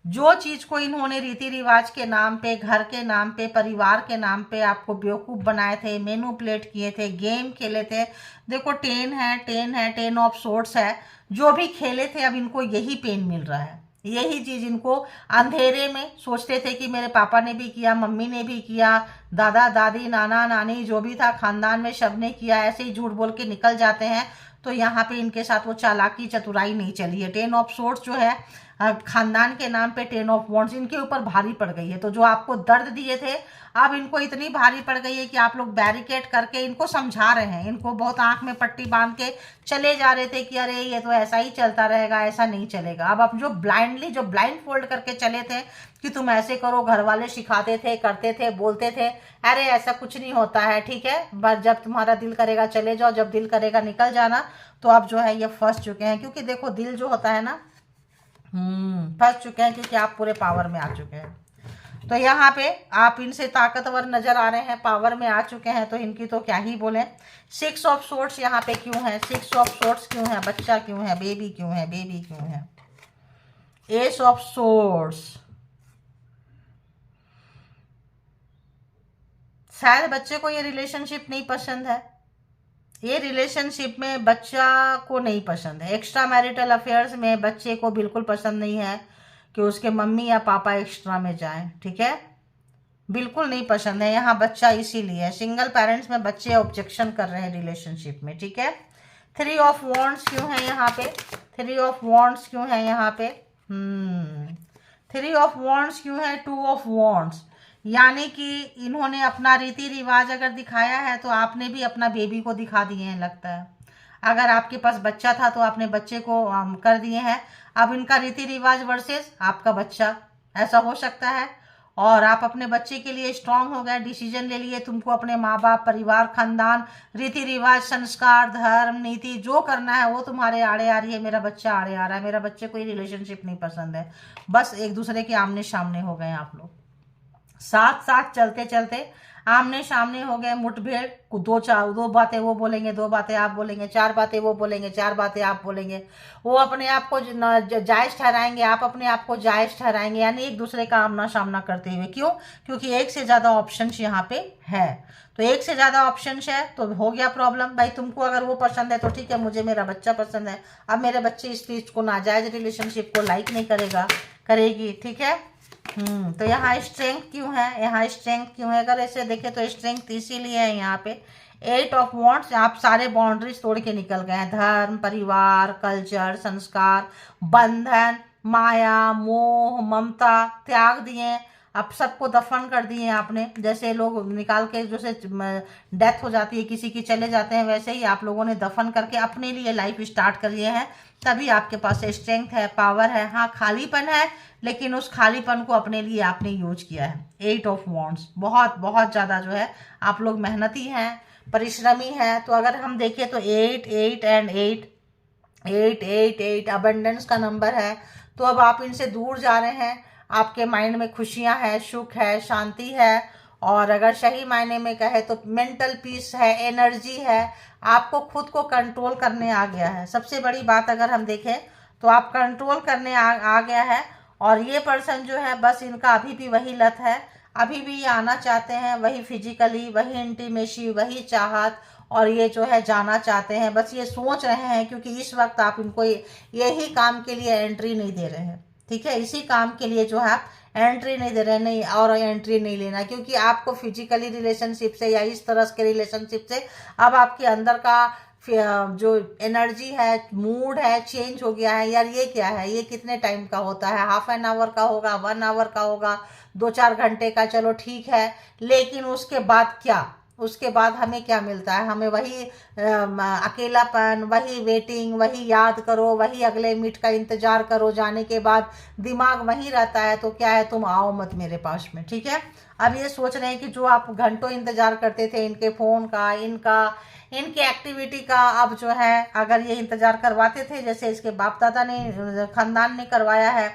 जो चीज़ को इन्होंने रीति रिवाज के नाम पे, घर के नाम पे, परिवार के नाम पे आपको बेवकूफ़ बनाए थे, मैनिपुलेट किए थे, गेम खेले थे। देखो 10 है, 10 है, 10 ऑफ सोर्ड्स है, जो भी खेले थे अब इनको यही पेन मिल रहा है। यही चीज़ इनको अंधेरे में सोचते थे कि मेरे पापा ने भी किया, मम्मी ने भी किया, दादा दादी, नाना नानी, जो भी था खानदान में सबने किया, ऐसे ही झूठ बोल के निकल जाते हैं। तो यहाँ पे इनके साथ वो चालाकी चतुराई नहीं चली है। 10 ऑफ सोर्ड्स जो है खानदान के नाम पे 10 ऑफ वॉन्ड्स इनके ऊपर भारी पड़ गई है। तो जो आपको दर्द दिए थे अब इनको इतनी भारी पड़ गई है कि आप लोग बैरिकेड करके इनको समझा रहे हैं, इनको बहुत आंख में पट्टी बांध के चले जा रहे थे कि अरे ये तो ऐसा ही चलता रहेगा, ऐसा नहीं चलेगा। अब आप जो ब्लाइंड फोल्ड करके चले थे कि तुम ऐसे करो, घर वाले सिखाते थे, करते थे, बोलते थे, अरे ऐसा कुछ नहीं होता है, ठीक है, बस जब तुम्हारा दिल करेगा चले जाओ, जब दिल करेगा निकल जाना। तो अब जो है ये फंस चुके हैं, क्योंकि देखो दिल जो होता है ना फंस चुके हैं, क्योंकि आप पूरे पावर में आ चुके हैं। तो यहाँ पे आप इनसे ताकतवर नजर आ रहे हैं, पावर में आ चुके हैं, तो इनकी तो क्या ही बोले। 6 ऑफ सोर्ड्स यहाँ पे क्यों है, 6 ऑफ सोर्ड्स क्यों है, बच्चा क्यों है, बेबी क्यों है, बेबी क्यों है। एस ऑफ सोर्ड्स, शायद बच्चे को ये रिलेशनशिप नहीं पसंद है, ये रिलेशनशिप में बच्चा को नहीं पसंद है। एक्स्ट्रा मैरिटल अफेयर्स में बच्चे को बिल्कुल पसंद नहीं है कि उसके मम्मी या पापा एक्स्ट्रा में जाएं, ठीक है, बिल्कुल नहीं पसंद है। यहाँ बच्चा इसीलिए सिंगल पेरेंट्स में बच्चे ऑब्जेक्शन कर रहे हैं रिलेशनशिप में, ठीक है। 3 ऑफ वॉन्ड्स क्यों है यहाँ पे, 3 ऑफ वॉन्ड्स क्यों है यहाँ पे, 3 ऑफ वॉन्ड्स क्यों है, 2 ऑफ वॉन्ड्स, यानी कि इन्होंने अपना रीति रिवाज अगर दिखाया है तो आपने भी अपना बेबी को दिखा दिए हैं लगता है। अगर आपके पास बच्चा था तो आपने बच्चे को कर दिए हैं। अब इनका रीति रिवाज वर्सेस आपका बच्चा, ऐसा हो सकता है। और आप अपने बच्चे के लिए स्ट्रांग हो गए, डिसीजन ले लिए, तुमको अपने माँ बाप, परिवार, खानदान, रीति रिवाज, संस्कार, धर्म, नीति जो करना है वो तुम्हारे आड़े आ रही है। मेरा बच्चा आड़े आ रहा है, मेरा बच्चे को ये रिलेशनशिप नहीं पसंद है, बस एक दूसरे के आमने सामने हो गए आप लोग, साथ साथ चलते चलते आमने सामने हो गए, मुठभेड़, दो बातें वो बोलेंगे, 2 बातें आप बोलेंगे, 4 बातें वो बोलेंगे, 4 बातें आप बोलेंगे। वो अपने आप को जायज ठहराएंगे, आप अपने आप को जायज ठहराएंगे, यानी एक दूसरे का आमना सामना करते हुए। क्यों? क्योंकि एक से ज़्यादा ऑप्शंस यहाँ पे है। तो एक से ज़्यादा ऑप्शंस है तो हो गया प्रॉब्लम। भाई तुमको अगर वो पसंद है तो ठीक है, मुझे मेरा बच्चा पसंद है। अब मेरे बच्चे इस चीज़ को, नाजायज रिलेशनशिप को लाइक नहीं करेगी, ठीक है। तो यहाँ स्ट्रेंथ क्यों है, यहाँ स्ट्रेंथ क्यों है, अगर ऐसे देखें तो स्ट्रेंथ इसीलिए है यहाँ पे 8 ऑफ वॉन्ड्स, आप सारे बाउंड्रीज तोड़ के निकल गए हैं। धर्म, परिवार, कल्चर, संस्कार, बंधन, माया, मोह, ममता त्याग दिए, अब सबको दफन कर दिए आपने। जैसे लोग निकाल के जैसे डेथ हो जाती है किसी की, चले जाते हैं, वैसे ही आप लोगों ने दफन करके अपने लिए लाइफ स्टार्ट कर लिए हैं। तभी आपके पास स्ट्रेंथ है, पावर है। हाँ खालीपन है, लेकिन उस खालीपन को अपने लिए आपने यूज किया है। 8 ऑफ वॉन्ड्स, बहुत बहुत ज़्यादा जो है आप लोग मेहनती हैं, परिश्रमी हैं। तो अगर हम देखें तो 8 8 एंड 8 8 8 8 अबंडेंस का नंबर है। तो अब आप इनसे दूर जा रहे हैं, आपके माइंड में खुशियां हैं, सुख है, शांति है, और अगर सही मायने में कहे तो मेंटल पीस है, एनर्जी है, आपको खुद को कंट्रोल करने आ गया है। सबसे बड़ी बात अगर हम देखें तो आप कंट्रोल करने आ गया है। और ये पर्सन जो है बस इनका अभी भी वही लत है, अभी भी ये आना चाहते हैं, वही फिजिकली, वही इंटीमेसी, वही चाहत, और ये जो है जाना चाहते हैं, बस ये सोच रहे हैं, क्योंकि इस वक्त आप इनको यही काम के लिए एंट्री नहीं दे रहे हैं, ठीक है। इसी काम के लिए जो है आप एंट्री नहीं दे रहे, नहीं और एंट्री नहीं लेना, क्योंकि आपको फिजिकली रिलेशनशिप से या इस तरह के रिलेशनशिप से अब आपके अंदर का जो एनर्जी है, मूड है, चेंज हो गया है। यार ये क्या है, ये कितने टाइम का होता है, हाफ एन आवर का होगा, 1 आवर का होगा, 2-4 घंटे का, चलो ठीक है, लेकिन उसके बाद क्या, उसके बाद हमें क्या मिलता है, हमें वही अकेलापन, वही वेटिंग, वही याद करो, वही अगले मीट का इंतजार करो, जाने के बाद दिमाग वहीं रहता है। तो क्या है, तुम आओ मत मेरे पास में, ठीक है। अब ये सोच रहे हैं कि जो आप घंटों इंतजार करते थे इनके फ़ोन का, इनकी एक्टिविटी का, अब जो है अगर ये इंतजार करवाते थे जैसे इसके बाप दादा ने, खानदान ने करवाया है,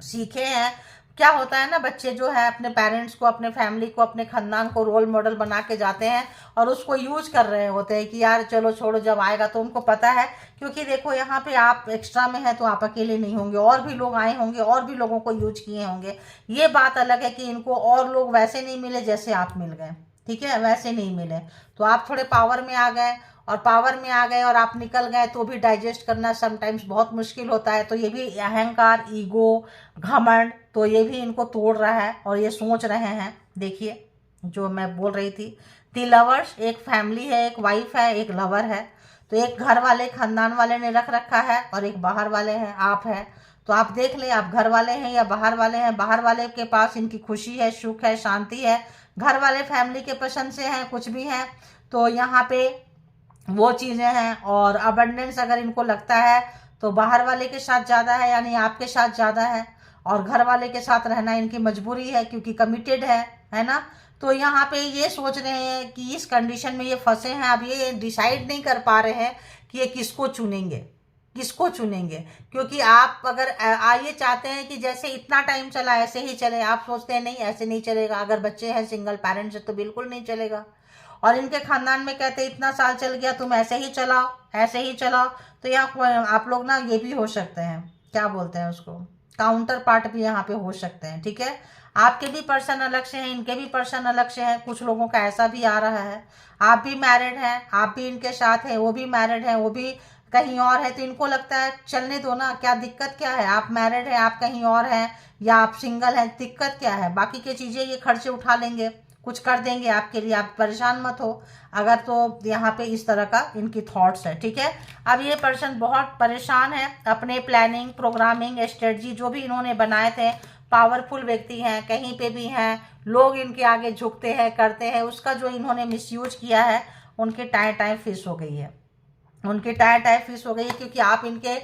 सीखे हैं। क्या होता है ना, बच्चे जो है अपने पेरेंट्स को, अपने फैमिली को, अपने खानदान को रोल मॉडल बना के जाते हैं और उसको यूज कर रहे होते हैं कि यार चलो छोड़ो, जब आएगा तो उनको पता है। क्योंकि देखो यहाँ पे आप एक्स्ट्रा में हैं तो आप अकेले नहीं होंगे, और भी लोग आए होंगे, और भी लोगों को यूज किए होंगे। ये बात अलग है कि इनको और लोग वैसे नहीं मिले जैसे आप मिल गए, ठीक है, वैसे नहीं मिले। तो आप थोड़े पावर में आ गए, और पावर में आ गए और आप निकल गए तो भी डाइजेस्ट करना समटाइम्स बहुत मुश्किल होता है। तो ये भी अहंकार, ईगो, घमंड, तो ये भी इनको तोड़ रहा है और ये सोच रहे हैं। देखिए जो मैं बोल रही थी, 3 लवर्स, एक फैमिली है, एक वाइफ है, एक लवर है। तो एक घर वाले, खानदान वाले ने रख रखा है, और एक बाहर वाले हैं, आप है। तो आप देख लें, आप घर वाले हैं या बाहर वाले हैं। बाहर वाले के पास इनकी खुशी है, सुख है, शांति है। घर वाले फैमिली के पसंद से हैं, कुछ भी हैं, तो यहाँ पे वो चीज़ें हैं। और अबंडेंस अगर इनको लगता है तो बाहर वाले के साथ ज़्यादा है, यानी आपके साथ ज़्यादा है। और घर वाले के साथ रहना इनकी मजबूरी है, क्योंकि कमिटेड है ना। तो यहाँ पे ये सोच रहे हैं कि इस कंडीशन में ये फंसे हैं, अब ये डिसाइड नहीं कर पा रहे हैं कि ये किसको चुनेंगे, किसको चुनेंगे। क्योंकि आप अगर ये चाहते हैं कि जैसे इतना टाइम चला ऐसे ही चले, आप सोचते हैं नहीं ऐसे नहीं चलेगा। अगर बच्चे हैं, सिंगल पेरेंट्स है, तो बिल्कुल नहीं चलेगा। और इनके खानदान में कहते हैं इतना साल चल गया, तुम ऐसे ही चलाओ, ऐसे ही चलाओ। तो यहाँ आप लोग ना ये भी हो सकते हैं, क्या बोलते हैं उसको, काउंटर पार्ट भी यहाँ पे हो सकते हैं। ठीक है, आपके भी पर्सन अलग से हैं, इनके भी पर्सन अलग से हैं। कुछ लोगों का ऐसा भी आ रहा है, आप भी मैरिड हैं, आप भी इनके साथ हैं, वो भी मैरिड है, वो भी कहीं और है। तो इनको लगता है चलने दो ना, क्या दिक्कत क्या है, आप मैरिड हैं, आप कहीं और हैं, या आप सिंगल हैं, दिक्कत क्या है। बाकी की चीज़ें ये खर्चे उठा लेंगे, कुछ कर देंगे आपके लिए, आप परेशान मत हो। अगर तो यहाँ पे इस तरह का इनकी थॉट्स है। ठीक है, अब ये पर्सन बहुत परेशान है अपने प्लानिंग, प्रोग्रामिंग, स्ट्रेटजी जो भी इन्होंने बनाए थे। पावरफुल व्यक्ति हैं, कहीं पे भी हैं, लोग इनके आगे झुकते हैं, करते हैं, उसका जो इन्होंने मिसयूज किया है, उनकी टाइम टाइम फिश हो गई है, उनकी टायर टायर फिश हो गई है। क्योंकि आप इनके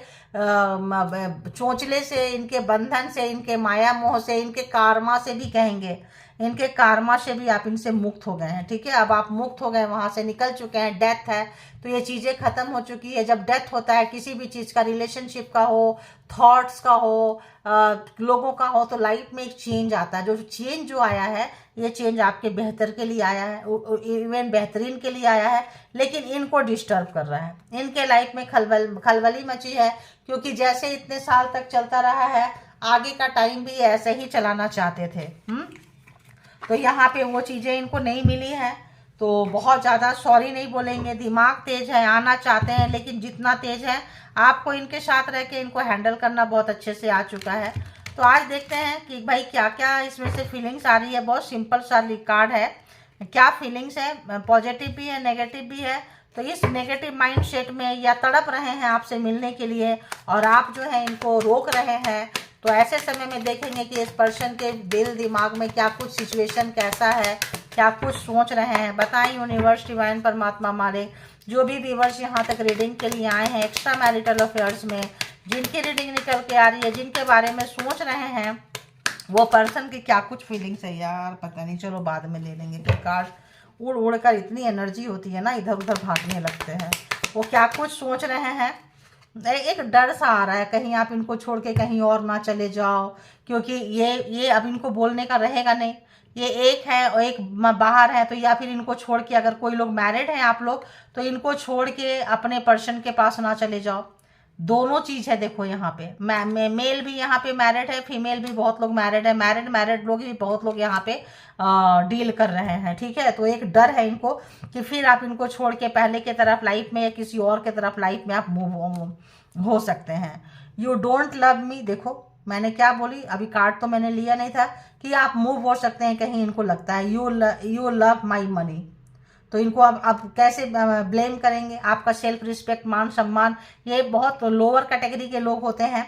चोंचले से, इनके बंधन से, इनके माया मोह से, इनके कारमा से भी कहेंगे, इनके कारमा से भी आप इनसे मुक्त हो गए हैं। ठीक है, अब आप मुक्त हो गए, वहां से निकल चुके हैं। डेथ है तो ये चीज़ें खत्म हो चुकी है। जब डेथ होता है किसी भी चीज़ का, रिलेशनशिप का हो, थॉट्स का हो, लोगों का हो, तो लाइफ में एक चेंज आता है। जो चेंज जो आया है, ये चेंज आपके बेहतर के लिए आया है, इवन बेहतरीन के लिए आया है। लेकिन इनको डिस्टर्ब कर रहा है, इनके लाइफ में खलबली मची है। क्योंकि जैसे इतने साल तक चलता रहा है, आगे का टाइम भी ऐसे ही चलाना चाहते थे। तो यहाँ पे वो चीज़ें इनको नहीं मिली हैं, तो बहुत ज़्यादा सॉरी नहीं बोलेंगे। दिमाग तेज है, आना चाहते हैं, लेकिन जितना तेज है आपको इनके साथ रह के इनको हैंडल करना बहुत अच्छे से आ चुका है। तो आज देखते हैं कि भाई क्या क्या इसमें से फीलिंग्स आ रही है। बहुत सिंपल सा कार्ड है, क्या फीलिंग्स है, पॉजिटिव भी है, नेगेटिव भी है। तो इस नेगेटिव माइंड सेट में या तड़प रहे हैं आपसे मिलने के लिए, और आप जो है इनको रोक रहे हैं, तो ऐसे समय में देखेंगे कि इस पर्सन के दिल दिमाग में क्या कुछ सिचुएशन कैसा है, क्या कुछ सोच रहे हैं। बताएं यूनिवर्स, डिवाइन, परमात्मा मारे, जो भी व्यूअर्स यहाँ तक रीडिंग के लिए आए हैं एक्स्ट्रा मैरिटल अफेयर्स में, जिनकी रीडिंग निकल के आ रही है, जिनके बारे में सोच रहे हैं, वो पर्सन की क्या कुछ फीलिंग्स है यार, पता नहीं, चलो बाद में ले लेंगे। कि कार्ड उड़ उड़ कर इतनी एनर्जी होती है ना, इधर उधर भागने लगते हैं। वो क्या कुछ सोच रहे हैं, एक डर सा आ रहा है, कहीं आप इनको छोड़ के कहीं और ना चले जाओ। क्योंकि ये अब इनको बोलने का रहेगा नहीं, ये एक है और एक बाहर है। तो या फिर इनको छोड़ के, अगर कोई लोग मैरिड हैं आप लोग, तो इनको छोड़ के अपने पर्सन के पास ना चले जाओ। दोनों चीज है देखो यहाँ पे। मेल भी यहाँ पे मैरिड है, फीमेल भी बहुत लोग मैरिड है, मैरिड लोग भी बहुत लोग यहाँ पे डील कर रहे हैं। ठीक है, तो एक डर है इनको कि फिर आप इनको छोड़ के पहले की तरफ लाइफ में या किसी और के तरफ लाइफ में आप मूव हो सकते हैं। यू डोंट लव मी, देखो मैंने क्या बोली, अभी कार्ड तो मैंने लिया नहीं था, कि आप मूव हो सकते हैं कहीं। इनको लगता है यू लव माई मनी, तो इनको अब कैसे ब्लेम करेंगे। आपका सेल्फ रिस्पेक्ट, मान सम्मान, ये बहुत लोअर कैटेगरी के लोग होते हैं,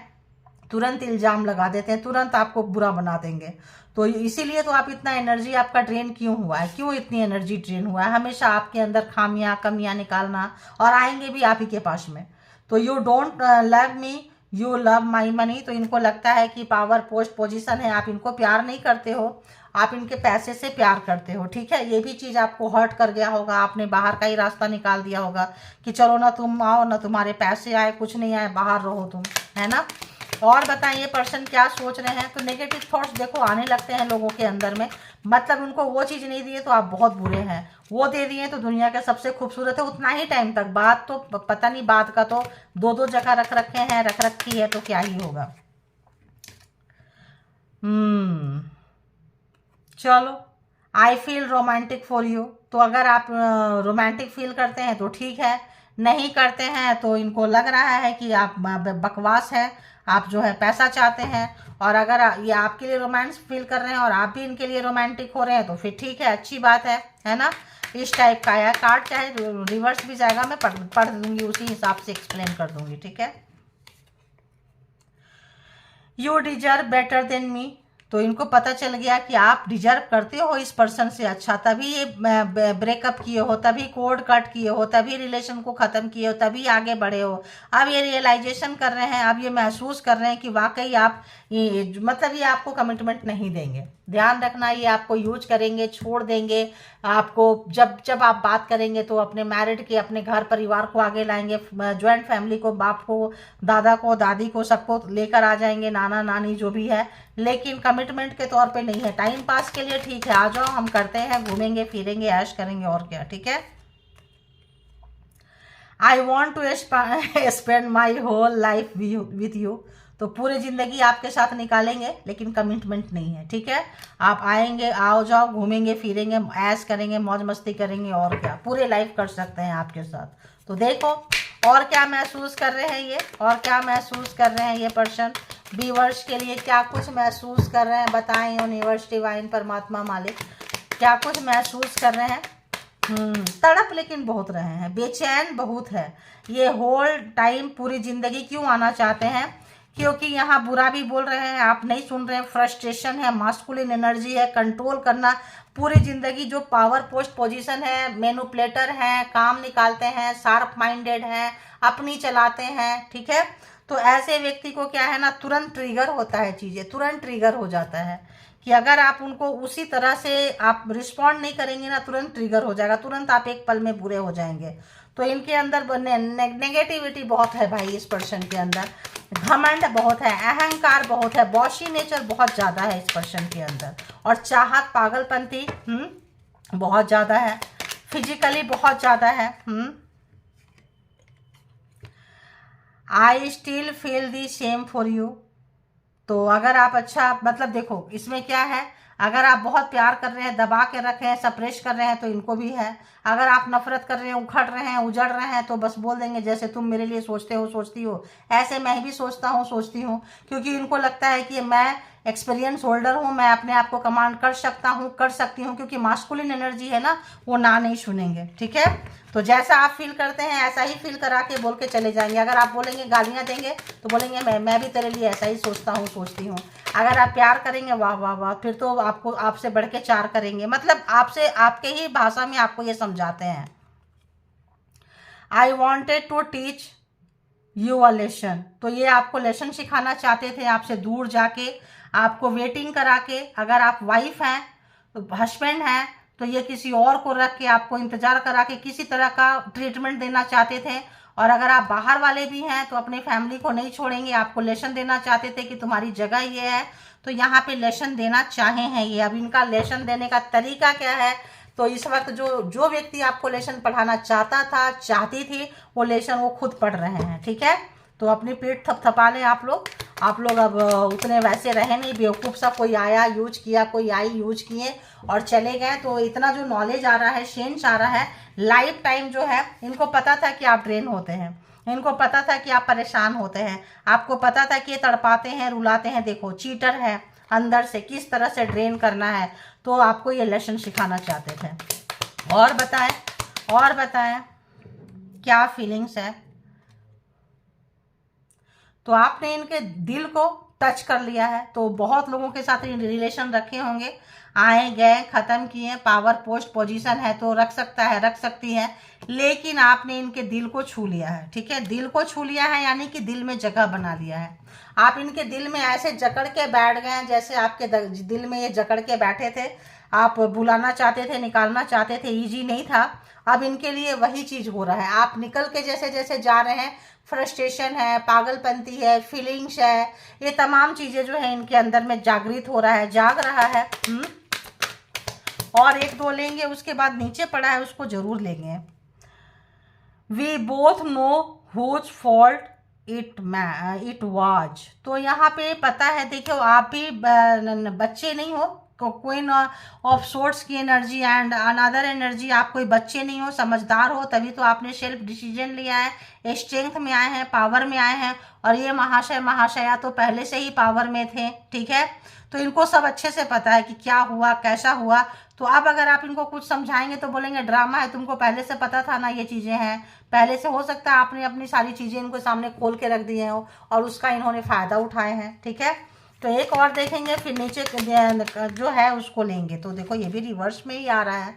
तुरंत इल्जाम लगा देते हैं, तुरंत आपको बुरा बना देंगे। तो इसीलिए तो आप इतना एनर्जी आपका ड्रेन क्यों हुआ है, क्यों इतनी एनर्जी ड्रेन हुआ है। हमेशा आपके अंदर खामियां कमियां निकालना, और आएंगे भी आप ही के पास में। तो you don't love me, you love my money. तो इनको लगता है कि पावर, पोस्ट, पोजीशन है, आप इनको प्यार नहीं करते हो, आप इनके पैसे से प्यार करते हो। ठीक है, ये भी चीज़ आपको हर्ट कर गया होगा, आपने बाहर का ही रास्ता निकाल दिया होगा कि चलो ना तुम आओ, ना तुम्हारे पैसे आए, कुछ नहीं आए, बाहर रहो तुम, है ना। और बताइए पर्सन क्या सोच रहे हैं। तो नेगेटिव थॉट्स देखो आने लगते हैं लोगों के अंदर में, मतलब उनको वो चीज़ नहीं दिए तो आप बहुत बुरे हैं, वो दे दिए तो दुनिया के सबसे खूबसूरत है, उतना ही टाइम तक। बात तो पता नहीं, बात का तो दो जगह रख रखे हैं, रख रखी है, तो क्या ही होगा। चलो, I feel romantic for you. तो अगर आप रोमांटिक फील करते हैं तो ठीक है, नहीं करते हैं तो इनको लग रहा है कि आप बकवास है, आप जो है पैसा चाहते हैं। और अगर ये आपके लिए रोमांस फील कर रहे हैं और आप भी इनके लिए रोमांटिक हो रहे हैं, तो फिर ठीक है, अच्छी बात है ना। इस टाइप का है कार्ड, चाहे रिवर्स भी जाएगा, मैं पढ़ दूंगी, उसी हिसाब से एक्सप्लेन कर दूंगी। ठीक है, you deserve better than me. तो इनको पता चल गया कि आप डिजर्व करते हो इस पर्सन से अच्छा, तभी ये ब्रेकअप किए हो, तभी कोड कट किए हो, तभी रिलेशन को ख़त्म किए हो, तभी आगे बढ़े हो। अब ये रियलाइजेशन कर रहे हैं, अब ये महसूस कर रहे हैं कि वाकई आप ये मतलब ये आपको कमिटमेंट नहीं देंगे। ध्यान रखना, ये आपको यूज करेंगे, छोड़ देंगे आपको। जब जब आप बात करेंगे तो अपने मैरिड के, अपने घर परिवार को आगे लाएंगे, ज्वाइंट फैमिली को, बाप को, दादा को, दादी को, सबको लेकर आ जाएंगे, नाना नानी जो भी है, लेकिन कमिटमेंट के तौर पे नहीं है। टाइम पास के लिए ठीक है, आ जाओ हम करते हैं, घूमेंगे फिरेंगे, ऐश करेंगे और क्या, ठीक है। I want to spend my whole life with you. तो पूरी जिंदगी आपके साथ निकालेंगे, लेकिन कमिटमेंट नहीं है, ठीक है। आप आएंगे, आओ जाओ, घूमेंगे फिरेंगे, ऐश करेंगे, मौज मस्ती करेंगे और क्या, पूरे लाइफ कर सकते हैं आपके साथ। तो देखो और क्या महसूस कर रहे हैं ये, और क्या महसूस कर रहे हैं ये पर्सन व्यूअर्स के लिए, क्या कुछ महसूस कर रहे हैं बताएं यूनिवर्स, डिवाइन, परमात्मा, मालिक, क्या कुछ महसूस कर रहे हैं। तड़प लेकिन बहुत रहे हैं, बेचैन बहुत है ये होल टाइम, पूरी जिंदगी क्यों आना चाहते हैं, क्योंकि यहाँ बुरा भी बोल रहे हैं, आप नहीं सुन रहे हैं, फ्रस्ट्रेशन है, मास्कुलिन एनर्जी है, कंट्रोल करना पूरी जिंदगी, जो पावर पोस्ट पोजीशन है, मैनिपुलेटर हैं, काम निकालते हैं, शार्प माइंडेड हैं, अपनी चलाते हैं, ठीक है। तो ऐसे व्यक्ति को क्या है ना, तुरंत ट्रिगर होता है, चीज़ें तुरंत ट्रिगर हो जाता है कि अगर आप उनको उसी तरह से आप रिस्पॉन्ड नहीं करेंगे ना, तुरंत ट्रिगर हो जाएगा, तुरंत आप एक पल में बुरे हो जाएंगे। तो इनके अंदर नेगेटिविटी बहुत है भाई, इस पर्सन के अंदर घमंड बहुत है, अहंकार बहुत है, बॉशी नेचर बहुत ज़्यादा है इस पर्सन के अंदर, और चाहत, पागलपंती बहुत ज़्यादा है, फिजिकली बहुत ज़्यादा है। I still feel the same for you. तो अगर आप अच्छा मतलब देखो इसमें क्या है, अगर आप बहुत प्यार कर रहे हैं, दबा के रखे हैं, सप्रेश कर रहे हैं, तो इनको भी है। अगर आप नफरत कर रहे हैं, उखड़ रहे हैं, उजड़ रहे हैं, तो बस बोल देंगे जैसे तुम मेरे लिए सोचते हो, सोचती हो, ऐसे मैं भी सोचता हूँ, सोचती हूँ, क्योंकि इनको लगता है कि मैं एक्सपीरियंस होल्डर हूँ, मैं अपने आप को कमांड कर सकता हूँ, कर सकती हूँ, क्योंकि मास्कुलिन एनर्जी है ना, वो ना नहीं सुनेंगे, ठीक है। तो जैसा आप फील करते हैं ऐसा ही फील करा के बोल के चले जाएंगे। अगर आप बोलेंगे, गालियाँ देंगे, तो बोलेंगे मैं भी तेरे लिए ऐसा ही सोचता हूँ, सोचती हूँ। अगर आप प्यार करेंगे, वाह वाह वाह, फिर तो आपको आपसे बढ़ के 4 करेंगे, मतलब आपसे आपके ही भाषा में आपको ये समझाते हैं। I wanted to teach you a lesson. तो ये आपको लेसन सिखाना चाहते थे, आपसे दूर जाके, आपको वेटिंग करा के। अगर आप वाइफ हैं तो हस्बैंड हैं, तो ये किसी और को रख के आपको इंतजार करा के किसी तरह का ट्रीटमेंट देना चाहते थे। और अगर आप बाहर वाले भी हैं तो अपने फैमिली को नहीं छोड़ेंगे, आपको लेसन देना चाहते थे कि तुम्हारी जगह ये है, तो यहाँ पे लेसन देना चाहे हैं ये। अब इनका लेसन देने का तरीका क्या है, तो इस वक्त जो व्यक्ति आपको लेसन पढ़ाना चाहता था, चाहती थी, वो लेसन वो खुद पढ़ रहे हैं, ठीक है। तो अपनी पीठ थपथपा लें आप लोग अब उतने वैसे रहे नहीं बेवकूफ़ सा, कोई आया यूज किया, कोई आई यूज किए और चले गए। तो इतना जो नॉलेज आ रहा है, सेंस आ रहा है, लाइफ टाइम जो है, इनको पता था कि आप ड्रेन होते हैं, इनको पता था कि आप परेशान होते हैं, आपको पता था कि ये तड़पाते हैं, रुलाते हैं। देखो चीटर है, अंदर से किस तरह से ड्रेन करना है, तो आपको ये लेसन सिखाना चाहते थे। और बताएं क्या फीलिंग्स है। तो आपने इनके दिल को टच कर लिया है। तो बहुत लोगों के साथ रिलेशन रखे होंगे, आए गए, ख़त्म किए, पावर पोस्ट पोजीशन है तो रख सकता है, रख सकती है, लेकिन आपने इनके दिल को छू लिया है, ठीक है। दिल को छू लिया है यानी कि दिल में जगह बना लिया है। आप इनके दिल में ऐसे जकड़ के बैठ गए जैसे आपके दिल में ये जकड़ के बैठे थे, आप बुलाना चाहते थे, निकालना चाहते थे, ईजी नहीं था। अब इनके लिए वही चीज़ हो रहा है, आप निकल के जैसे जैसे जा रहे हैं, फ्रस्ट्रेशन है, पागलपंती है, फीलिंग्स है, ये तमाम चीज़ें जो है इनके अंदर में जागृत हो रहा है, जाग रहा है। और 1-2 लेंगे, उसके बाद नीचे पड़ा है उसको जरूर लेंगे। We both know whose fault it was. तो यहाँ पे पता है, देखो आप भी बच्चे नहीं हो, क्वीन ऑफ सोर्ट्स की एनर्जी एंड अनदर एनर्जी। आप कोई बच्चे नहीं हो, समझदार हो, तभी तो आपने सेल्फ डिसीजन लिया है, स्ट्रेंथ में आए हैं, पावर में आए हैं। और ये महाशय महाशया तो पहले से ही पावर में थे, ठीक है। तो इनको सब अच्छे से पता है कि क्या हुआ, कैसा हुआ। तो अब अगर आप इनको कुछ समझाएंगे तो बोलेंगे ड्रामा है, तुमको पहले से पता था ना ये चीज़ें हैं। पहले से हो सकता है आपने अपनी सारी चीज़ें इनको सामने खोल के रख दिए हो और उसका इन्होंने फ़ायदा उठाए हैं, ठीक है। तो एक और देखेंगे, फिर नीचे जो है उसको लेंगे। तो देखो ये भी रिवर्स में ही आ रहा है।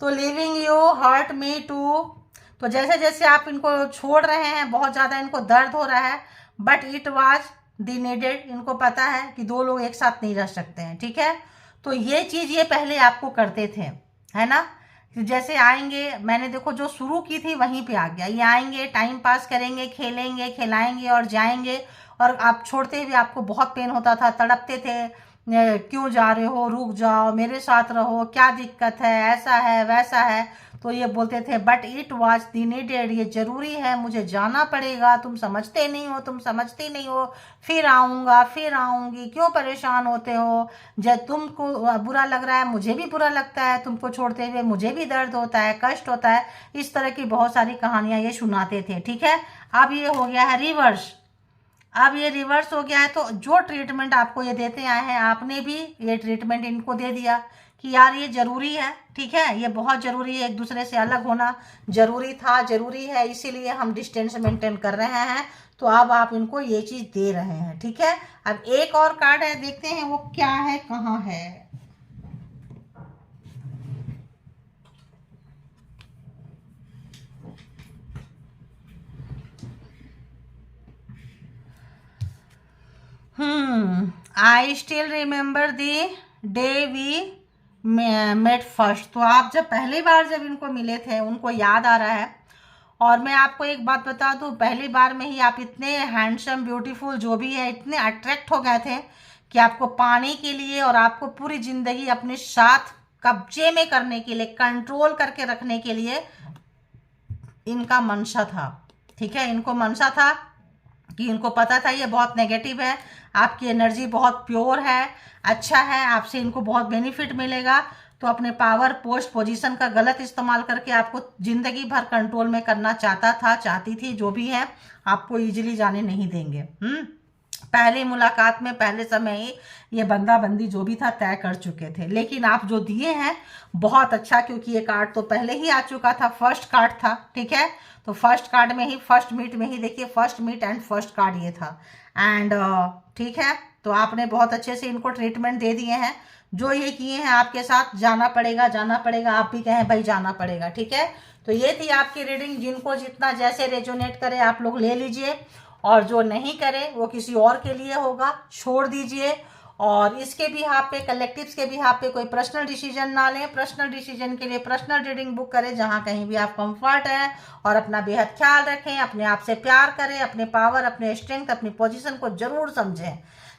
तो leaving you hurt me too. तो जैसे जैसे आप इनको छोड़ रहे हैं, बहुत ज़्यादा इनको दर्द हो रहा है, but it was the needed. इनको पता है कि दो लोग एक साथ नहीं रह सकते हैं, ठीक है। तो ये चीज़ ये पहले आपको करते थे, है ना। जैसे आएंगे, मैंने देखो जो शुरू की थी वहीं पे आ गया। ये आएंगे, टाइम पास करेंगे, खेलेंगे, खिलाएंगे और जाएंगे। और आप छोड़ते हुए आपको बहुत पेन होता था, तड़पते थे, क्यों जा रहे हो, रुक जाओ, मेरे साथ रहो, क्या दिक्कत है, ऐसा है वैसा है। तो ये बोलते थे but it was the needed, ये जरूरी है, मुझे जाना पड़ेगा, तुम समझते नहीं हो, तुम समझती नहीं हो, फिर आऊँगा, फिर आऊँगी, क्यों परेशान होते हो। जब तुमको बुरा लग रहा है मुझे भी बुरा लगता है, तुमको छोड़ते हुए मुझे भी दर्द होता है, कष्ट होता है। इस तरह की बहुत सारी कहानियाँ ये सुनाते थे, ठीक है। अब ये हो गया है रिवर्स। अब ये रिवर्स हो गया है। तो जो ट्रीटमेंट आपको ये देते आए हैं, आपने भी ये ट्रीटमेंट इनको दे दिया कि यार ये ज़रूरी है, ठीक है, ये बहुत ज़रूरी है, एक दूसरे से अलग होना ज़रूरी था, ज़रूरी है, इसीलिए हम डिस्टेंस मेंटेन कर रहे हैं। तो अब आप इनको ये चीज़ दे रहे हैं, ठीक है। अब एक और कार्ड है, देखते हैं वो क्या है, कहाँ है। I still remember the day we met first. तो आप जब पहली बार जब इनको मिले थे उनको याद आ रहा है। और मैं आपको एक बात बता दूं, पहली बार में ही आप इतने हैंडसम, ब्यूटीफुल जो भी है, इतने अट्रैक्ट हो गए थे कि आपको पाने के लिए और आपको पूरी ज़िंदगी अपने साथ कब्जे में करने के लिए, कंट्रोल करके रखने के लिए इनका मंशा था, ठीक है। इनको मंशा था कि इनको पता था ये बहुत नेगेटिव है, आपकी एनर्जी बहुत प्योर है, अच्छा है, आपसे इनको बहुत बेनिफिट मिलेगा। तो अपने पावर, पोस्ट, पोजीशन का गलत इस्तेमाल करके आपको ज़िंदगी भर कंट्रोल में करना चाहता था, चाहती थी, जो भी है, आपको इजीली जाने नहीं देंगे। पहली मुलाकात में, पहले समय ही ये बंदा बंदी जो भी था तय कर चुके थे। लेकिन आप जो दिए हैं बहुत अच्छा, क्योंकि ये कार्ड तो पहले ही आ चुका था, फर्स्ट कार्ड था, ठीक है। तो फर्स्ट कार्ड में ही, फर्स्ट मीट में ही देखिए, first meet and first card ये था। एंड ठीक है, तो आपने बहुत अच्छे से इनको ट्रीटमेंट दे दिए हैं। जो ये किए हैं आपके साथ, जाना पड़ेगा, जाना पड़ेगा, आप भी कहें भाई जाना पड़ेगा, ठीक है। तो ये थी आपकी रीडिंग। जिनको जितना जैसे रेजोनेट करे आप लोग ले लीजिए, और जो नहीं करे वो किसी और के लिए होगा, छोड़ दीजिए। और इसके भी हाथ पे, कलेक्टिव्स के भी हाथ पे कोई पर्सनल डिसीजन ना लें। पर्सनल डिसीजन के लिए पर्सनल रीडिंग बुक करें, जहाँ कहीं भी आप कंफर्ट है। और अपना बेहद ख्याल रखें, अपने आप से प्यार करें, अपने पावर, अपने स्ट्रेंथ, अपनी पोजीशन को जरूर समझें।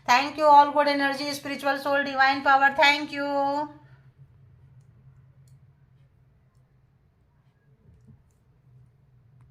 Thank you all, good energy, spiritual soul, divine power, thank you.